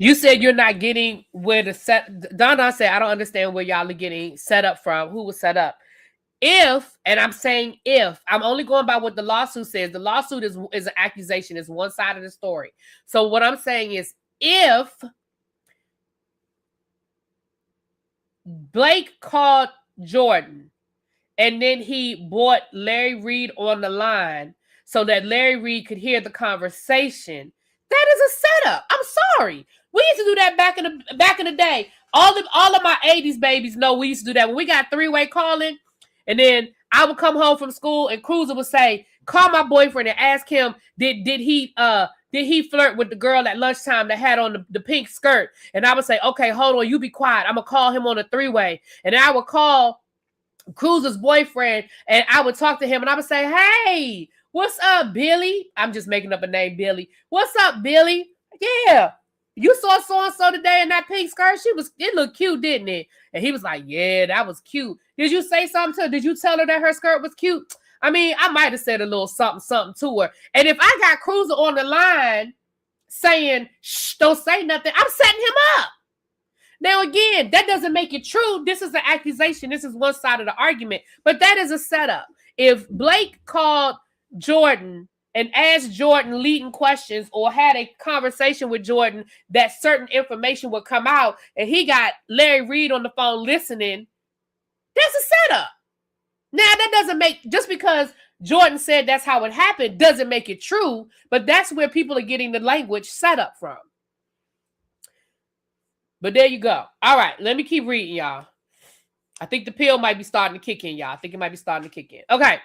You said you're not getting where the set. Don said, I don't understand where y'all are getting set up from. Who was set up? If, and I'm saying if, I'm only going by what the lawsuit says. The lawsuit is an accusation. It's one side of the story. So what I'm saying is if Blake called Jordan and then he brought Larry Reed on the line so that Larry Reed could hear the conversation, that is a setup. I'm sorry. We used to do that back in the day. All of my 80s babies know we used to do that. When we got three-way calling, and then I would come home from school and Cruiser would say, call my boyfriend and ask him, did he flirt with the girl at lunchtime that had on the pink skirt? And I would say, okay, hold on, you be quiet. I'm going to call him on a three-way. And I would call Cruiser's boyfriend and I would talk to him and I would say, hey, what's up, Billy? I'm just making up a name, Billy. What's up, Billy? Yeah. You saw so-and-so today in that pink skirt? It looked cute, didn't it? And he was like, yeah, that was cute. Did you say something to her? Did you tell her that her skirt was cute? I mean, I might have said a little something to her. And if I got Cruiser on the line saying, shh, don't say nothing, I'm setting him up. Now, again, that doesn't make it true. This is an accusation. This is one side of the argument. But that is a setup. If Blake called Jordan and asked Jordan leading questions or had a conversation with Jordan that certain information would come out and he got Larry Reed on the phone listening, that's a setup. Now, that doesn't make, just because Jordan said that's how it happened, doesn't make it true, but that's where people are getting the language set up from. But there you go. All right, let me keep reading, y'all. I think the pill might be starting to kick in, y'all. I think it might be starting to kick in. Okay.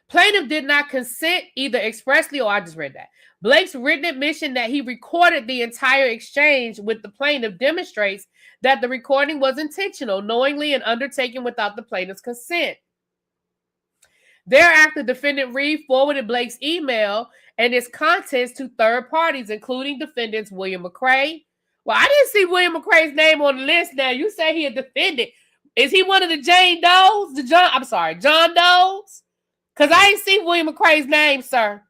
Plaintiff did not consent either expressly or I just read that. Blake's written admission that he recorded the entire exchange with the plaintiff demonstrates that the recording was intentional, knowingly, and undertaken without the plaintiff's consent. Thereafter, defendant Reed forwarded Blake's email and its contents to third parties, including defendants William McCray. Well, I didn't see William McCray's name on the list now. You say he a defendant. Is he one of the Jane Does? John Does? Because I ain't see William McCray's name, sir.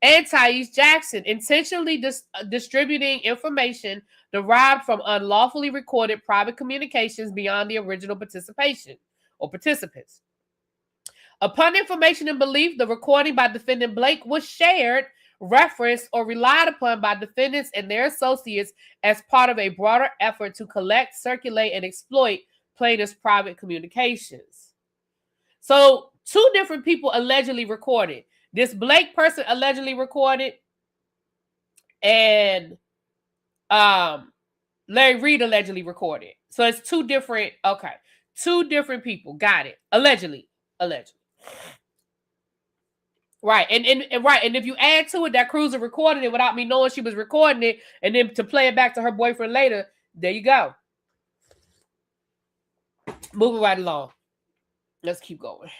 And Thais Jackson, intentionally distributing information derived from unlawfully recorded private communications beyond the original participation or participants. Upon information and belief, the recording by defendant Blake was shared, referenced, or relied upon by defendants and their associates as part of a broader effort to collect, circulate, and exploit plaintiff's private communications. So, two different people allegedly recorded. This Blake person allegedly recorded, and Larry Reed allegedly recorded. So it's two different people. Got it. Allegedly. Right. And right. And if you add to it that Cruiser recorded it without me knowing she was recording it, and then to play it back to her boyfriend later, there you go. Moving right along. Let's keep going.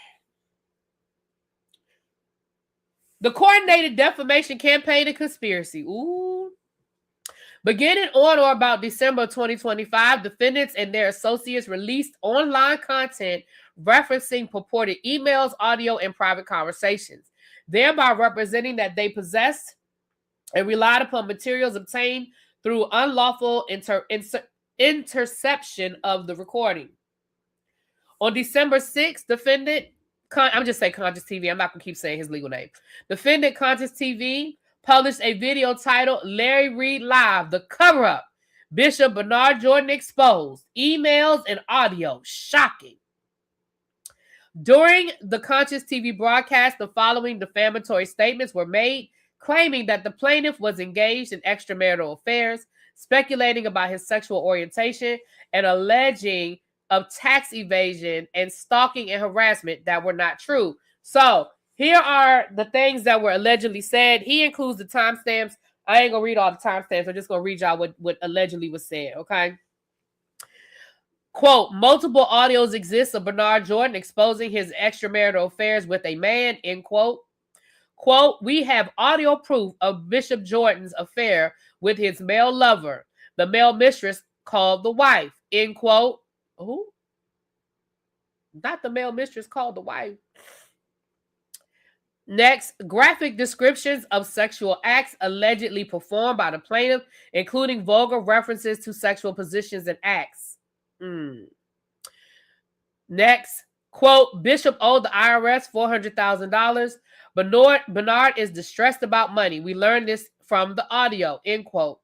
The coordinated defamation campaign and conspiracy. Ooh. Beginning on or about December 2025, defendants and their associates released online content referencing purported emails, audio, and private conversations, thereby representing that they possessed and relied upon materials obtained through unlawful interception of the recording. On December 6th, defendant, I'm just saying Conscious TV. I'm not going to keep saying his legal name. Defendant Conscious TV published a video titled Larry Reed Live, The Cover-Up. Bishop Bernard Jordan Exposed. Emails and audio. Shocking. During the Conscious TV broadcast, the following defamatory statements were made, claiming that the plaintiff was engaged in extramarital affairs, speculating about his sexual orientation, and alleging of tax evasion and stalking and harassment that were not true. So here are the things that were allegedly said. He includes the timestamps. I ain't gonna read all the timestamps. I'm just gonna read y'all what allegedly was said. Okay. Quote, multiple audios exist of Bernard Jordan exposing his extramarital affairs with a man, end quote. Quote, we have audio proof of Bishop Jordan's affair with his male lover, the male mistress called the wife, end quote. Who? Not the male mistress called the wife. Next, graphic descriptions of sexual acts allegedly performed by the plaintiff, including vulgar references to sexual positions and acts. Next, quote, Bishop owed the IRS $400,000. Bernard is distressed about money. We learned this from the audio, end quote.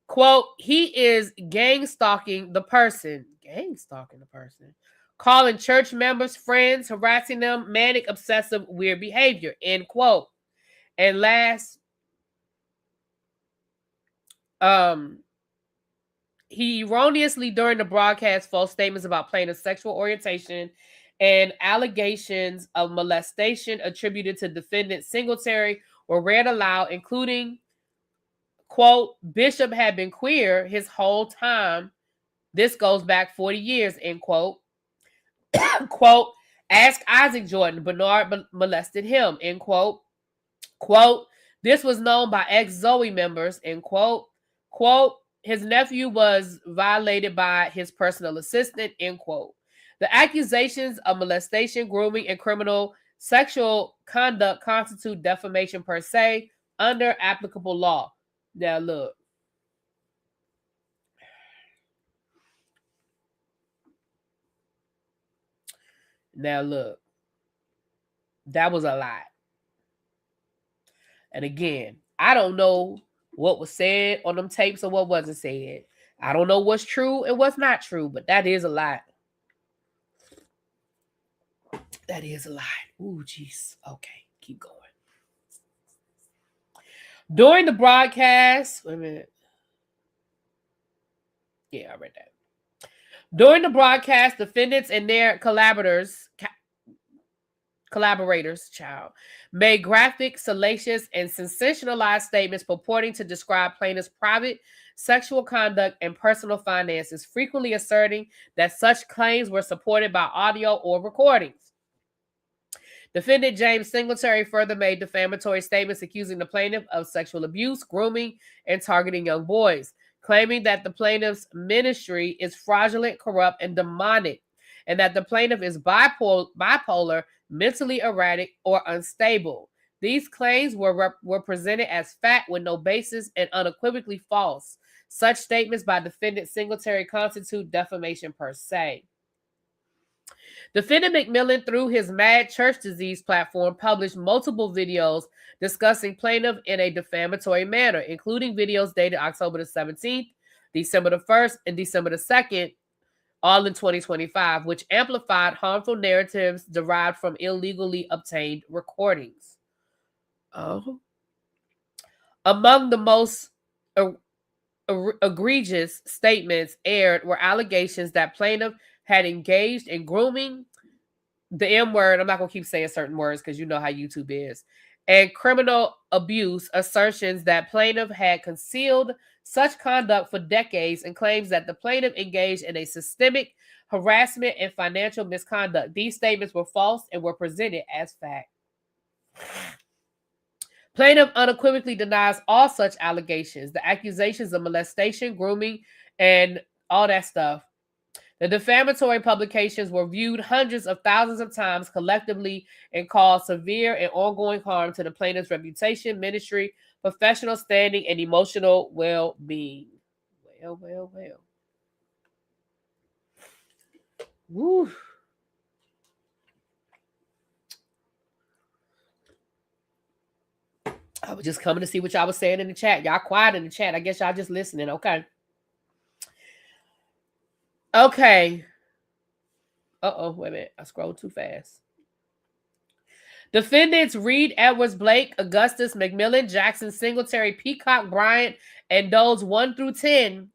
Quote, he is gang stalking the person. Gang stalking the person. Calling church members, friends, harassing them, manic, obsessive, weird behavior, end quote. And last, he erroneously during the broadcast false statements about plaintiff's sexual orientation and allegations of molestation attributed to defendant Singletary were read aloud, including, quote, Bishop had been queer his whole time. This goes back 40 years, end quote. Quote, ask Isaac Jordan, Bernard molested him, end quote. Quote, this was known by ex-Zoe members, end quote. Quote, his nephew was violated by his personal assistant, end quote. The accusations of molestation, grooming, and criminal sexual conduct constitute defamation per se under applicable law. Now look. Now look. That was a lot. And again, I don't know what was said on them tapes or what wasn't said. I don't know what's true and what's not true, but that is a lot. That is a lot. Ooh, jeez. Okay, keep going. During the broadcast, wait a minute. Yeah, I read that. During the broadcast, defendants and their collaborators, made graphic, salacious, and sensationalized statements purporting to describe plaintiff's private sexual conduct and personal finances, frequently asserting that such claims were supported by audio or recordings. Defendant James Singletary further made defamatory statements accusing the plaintiff of sexual abuse, grooming, and targeting young boys, claiming that the plaintiff's ministry is fraudulent, corrupt, and demonic, and that the plaintiff is bipolar, mentally erratic, or unstable. These claims were presented as fact with no basis and unequivocally false. Such statements by defendant Singletary constitute defamation per se. Defendant McMillan, through his Mad Church Disease platform, published multiple videos discussing plaintiff in a defamatory manner, including videos dated October the 17th, December the 1st, and December the 2nd, all in 2025, which amplified harmful narratives derived from illegally obtained recordings. Among the most egregious statements aired were allegations that plaintiff had engaged in grooming, the M word, I'm not going to keep saying certain words because you know how YouTube is, and criminal abuse, assertions that plaintiff had concealed such conduct for decades, and claims that the plaintiff engaged in a systemic harassment and financial misconduct. These statements were false and were presented as fact. Plaintiff unequivocally denies all such allegations, the accusations of molestation, grooming, and all that stuff. The defamatory publications were viewed hundreds of thousands of times collectively and caused severe and ongoing harm to the plaintiff's reputation, ministry, professional standing, and emotional well-being. Well. Woo. I was just coming to see what y'all was saying in the chat. Y'all quiet in the chat. I guess y'all just listening. Okay. Okay. Wait a minute. I scrolled too fast. Defendants Reed, Edwards, Blake, Augustus, McMillan, Jackson, Singletary, Peacock, Bryant, and those 1 through 10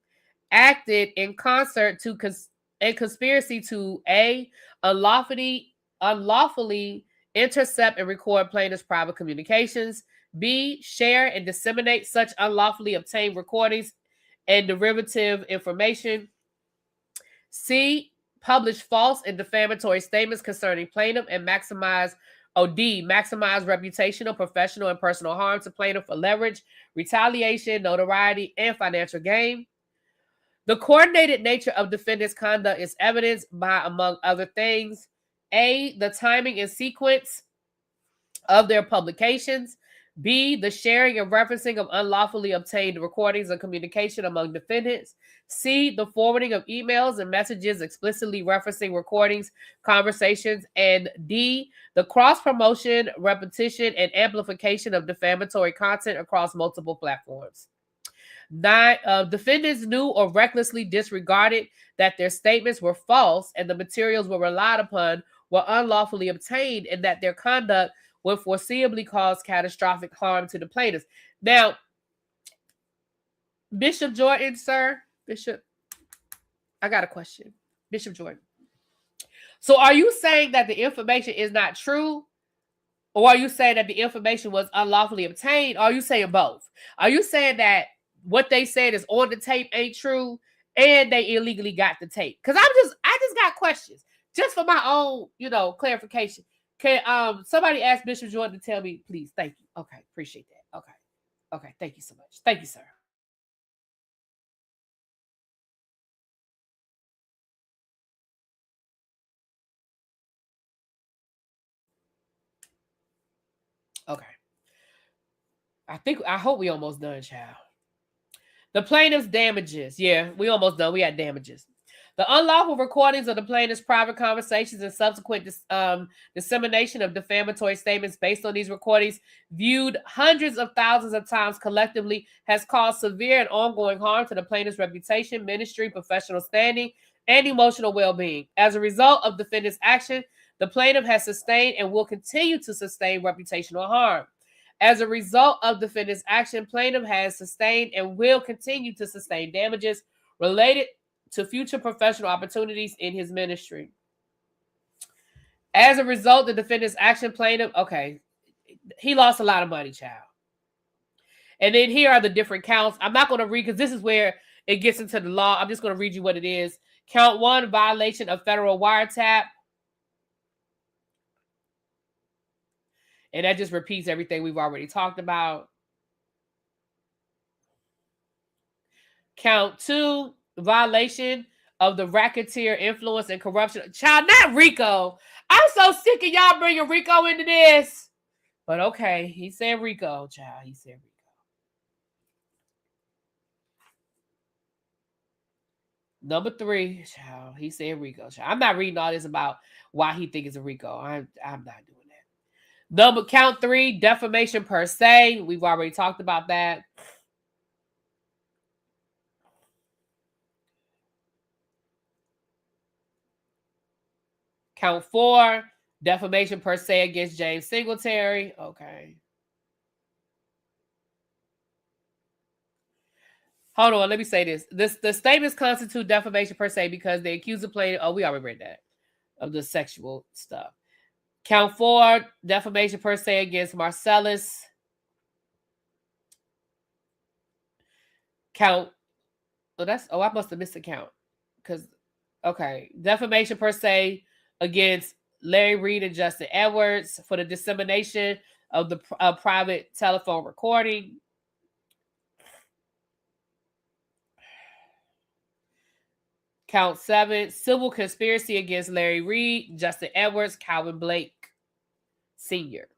acted in concert to a conspiracy to A, unlawfully intercept and record plaintiff's private communications, B, share and disseminate such unlawfully obtained recordings and derivative information, C, publish false and defamatory statements concerning plaintiff and maximize reputational, professional, and personal harm to plaintiff for leverage, retaliation, notoriety, and financial gain. The coordinated nature of defendant's conduct is evidenced by, among other things, A, the timing and sequence of their publications. B, the sharing and referencing of unlawfully obtained recordings of communication among defendants. C, the forwarding of emails and messages explicitly referencing recordings, conversations. And D, the cross-promotion, repetition, and amplification of defamatory content across multiple platforms. 9, defendants knew or recklessly disregarded that their statements were false and the materials were relied upon were unlawfully obtained and that their conduct would foreseeably cause catastrophic harm to the plaintiffs. Now, Bishop Jordan, sir, Bishop, I got a question. Bishop Jordan. So are you saying that the information is not true? Or are you saying that the information was unlawfully obtained? Or are you saying both? Are you saying that what they said is on the tape ain't true and they illegally got the tape? Because I just got questions. Just for my own, clarification. Can somebody ask Bishop Jordan to tell me, please? Thank you. Okay, appreciate that. Okay, thank you so much. Thank you, sir. Okay. I hope we almost done, child. The plaintiff's damages. Yeah, we almost done. We had damages. The unlawful recordings of the plaintiff's private conversations and subsequent dissemination of defamatory statements based on these recordings, viewed hundreds of thousands of times collectively, has caused severe and ongoing harm to the plaintiff's reputation, ministry, professional standing, and emotional well-being. As a result of defendant's action, the plaintiff has sustained and will continue to sustain reputational harm. As a result of defendant's action, plaintiff has sustained and will continue to sustain damages related to future professional opportunities in his ministry. As a result, the defendant's action, plaintiff, okay, he lost a lot of money, child. And then here are the different counts. I'm not going to read because this is where it gets into the law. I'm just going to read you what it is. Count 1, violation of federal wiretap. And that just repeats everything we've already talked about. Count 2, violation of the racketeer influence and corruption. Child, not Rico. I'm so sick of y'all bringing Rico into this. But okay, he said Rico, child. He said Rico. Number 3, child. He said Rico, child. I'm not reading all this about why he think it's a Rico. I'm not doing that. Count 3, defamation per se. We've already talked about that. Count 4, defamation per se against James Singletary. Okay. Hold on, let me say this. The statements constitute defamation per se because the accuser plaintiff. Oh, we already read that of the sexual stuff. Count 4, defamation per se against Marcellus. Count. I must have missed a count because. Okay, defamation per se against Larry Reed and Justin Edwards for the dissemination of the private telephone recording. Count 7, civil conspiracy against Larry Reed, Justin Edwards, Calvin Blake Sr.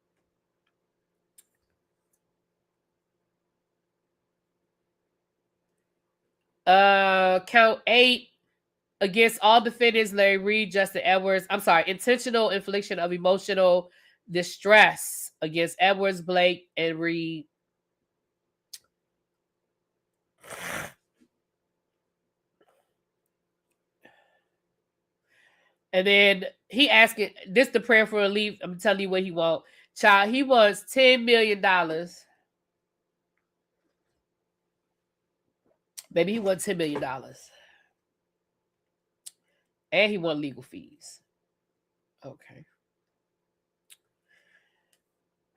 Count 8, against all defendants, Larry Reed, Justin Edwards. I'm sorry, intentional infliction of emotional distress against Edwards, Blake, and Reed. And then he asking, this the prayer for relief. I'm telling you what he wants. Child, he wants $10 million. Baby, he wants $10 million. And he wants legal fees. Okay.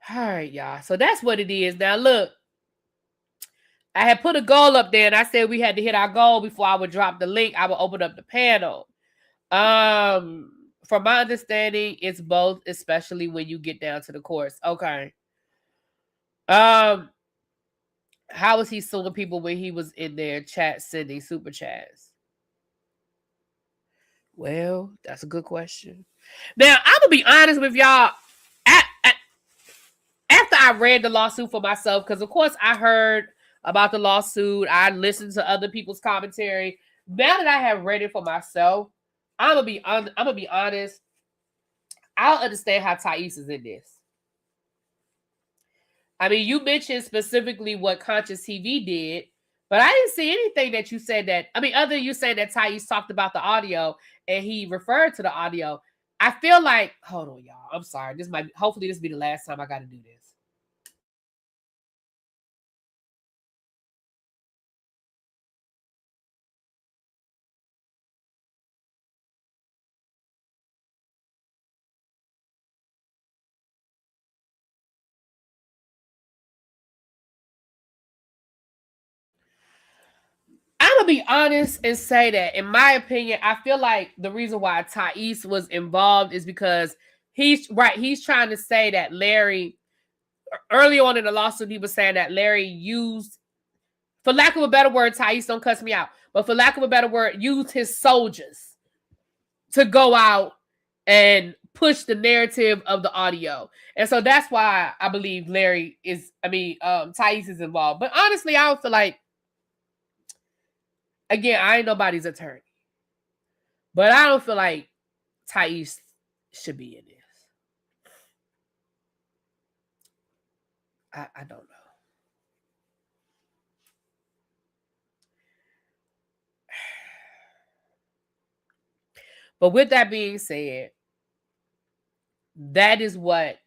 All right, y'all. So that's what it is. Now, look. I had put a goal up there, and I said we had to hit our goal before I would drop the link. I would open up the panel. From my understanding, it's both, especially when you get down to the course. Okay. How was he suing people when he was in their chat sending super chats? Well, that's a good question. Now, I'm gonna be honest with y'all. I read the lawsuit for myself, because of course I heard about the lawsuit. I listened to other people's commentary. Now that I have read it for myself, I'm gonna be honest. I'll understand how Thais is in this. I mean, you mentioned specifically what Conscious TV did, but I didn't see anything that you said that. I mean, other than you saying that Thais talked about the audio and he referred to the audio. I feel like, hold on, y'all. I'm sorry. Hopefully this be the last time I got to do this. I'm gonna be honest and say that, in my opinion, I feel like the reason why Thais was involved is because he's trying to say that Larry, early on in the lawsuit, he was saying that Larry used, for lack of a better word, Thais, don't cuss me out, but for lack of a better word, used his soldiers to go out and push the narrative of the audio. And so that's why I believe Thais is involved. But honestly, I don't feel like, again, I ain't nobody's attorney, but I don't feel like Thais should be in this. I don't know. But with that being said, that is what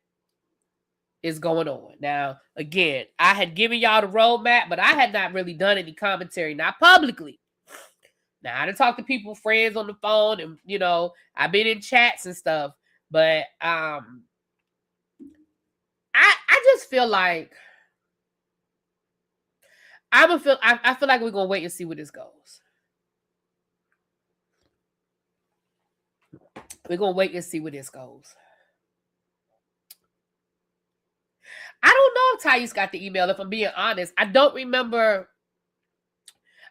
is going on. Now, again, I had given y'all the roadmap, but I had not really done any commentary, not publicly. Now, I done talked to people, friends on the phone, and, you know, I've been in chats and stuff, but I just feel like I feel like we're going to wait and see where this goes. We're going to wait and see where this goes. I don't know if Thais got the email, if I'm being honest. I don't remember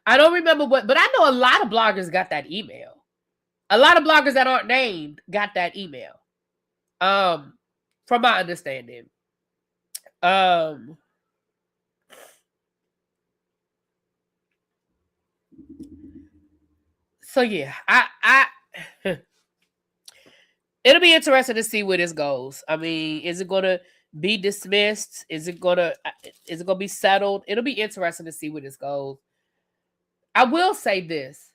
what, but I know a lot of bloggers got that email. A lot of bloggers that aren't named got that email. From my understanding. So yeah, I it'll be interesting to see where this goes. I mean, is it gonna be dismissed? Is it gonna be settled? It'll be interesting to see where this goes. I will say this.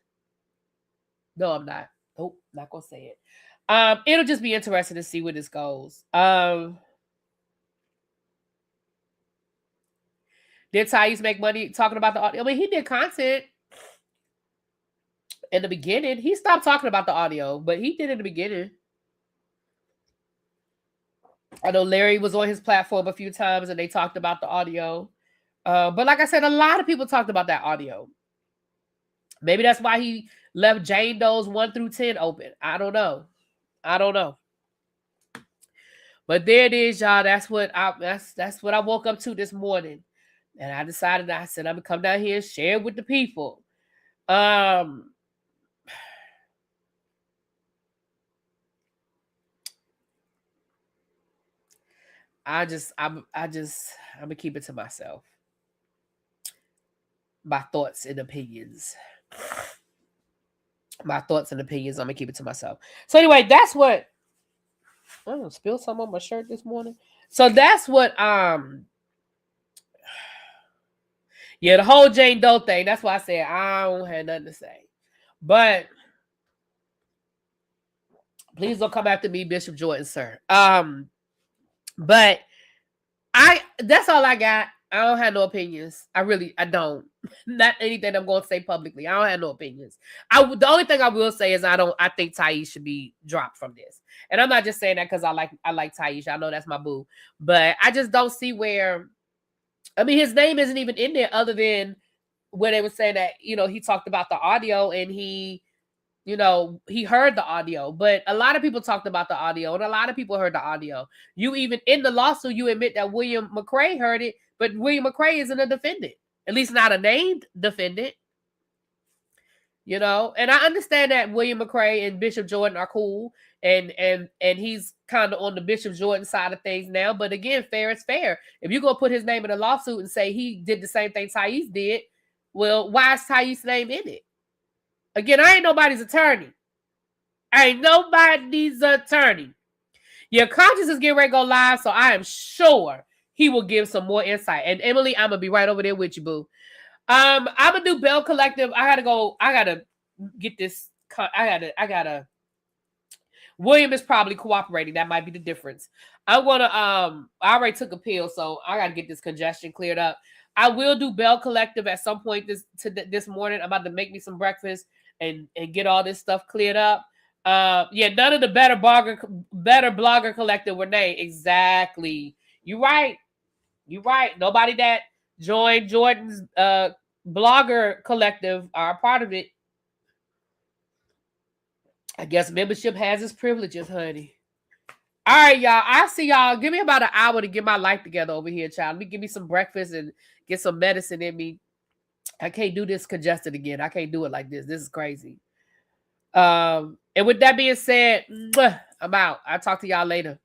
No, I'm not. Nope, not gonna say it. It'll just be interesting to see where this goes. Did Thais make money talking about the audio? I mean, he did content in the beginning. He stopped talking about the audio, but he did in the beginning. I know Larry was on his platform a few times and they talked about the audio. But like I said, a lot of people talked about that audio. Maybe that's why he left Jane Doe's 1 through 10 open. I don't know. But there it is, y'all. That's what I woke up to this morning. And I decided, I said, I'm gonna come down here and share it with the people. I'm gonna keep it to myself. My thoughts and opinions. I'm gonna keep it to myself. So anyway, that's what I don't know, spilled some on my shirt this morning. So that's what yeah, the whole Jane Doe thing. That's why I said I don't have nothing to say. But please don't come after me, Bishop Jordan, sir. But that's all I got. I don't have no opinions. I don't. Not anything I'm going to say publicly. I don't have no opinions. The only thing I will say is I think Thais should be dropped from this. And I'm not just saying that because I like Thais. I know that's my boo. But I just don't see where, I mean, his name isn't even in there other than where they were saying that, you know, he talked about the audio and he heard the audio, but a lot of people talked about the audio and a lot of people heard the audio. You even in the lawsuit, you admit that William McRae heard it, but William McRae isn't a defendant, at least not a named defendant. you know. And I understand that William McCray and Bishop Jordan are cool, and he's kind of on the Bishop Jordan side of things now. But again, fair is fair. If you're gonna put his name in a lawsuit and say he did the same thing Thais did, well, why is Thais' name in it? Again, I ain't nobody's attorney. Your conscience is getting ready to go live, so I am sure he will give some more insight. And Emily, I'm gonna be right over there with you, boo. I'm gonna do Bell Collective. I gotta get this. I gotta. William is probably cooperating. That might be the difference. I'm gonna. I already took a pill, so I gotta get this congestion cleared up. I will do Bell Collective at some point this morning. I'm about to make me some breakfast and get all this stuff cleared up. Yeah, none of the better blogger collective were named. Exactly. You right. Nobody that joined Jordan's blogger collective are a part of it. I guess membership has its privileges, honey. All right, y'all. I'll see y'all. Give me about an hour to get my life together over here, child. Let me give me some breakfast and get some medicine in me. I can't do this congested again. I can't do it like this. This is crazy. And with that being said, I'm out. I'll talk to y'all later.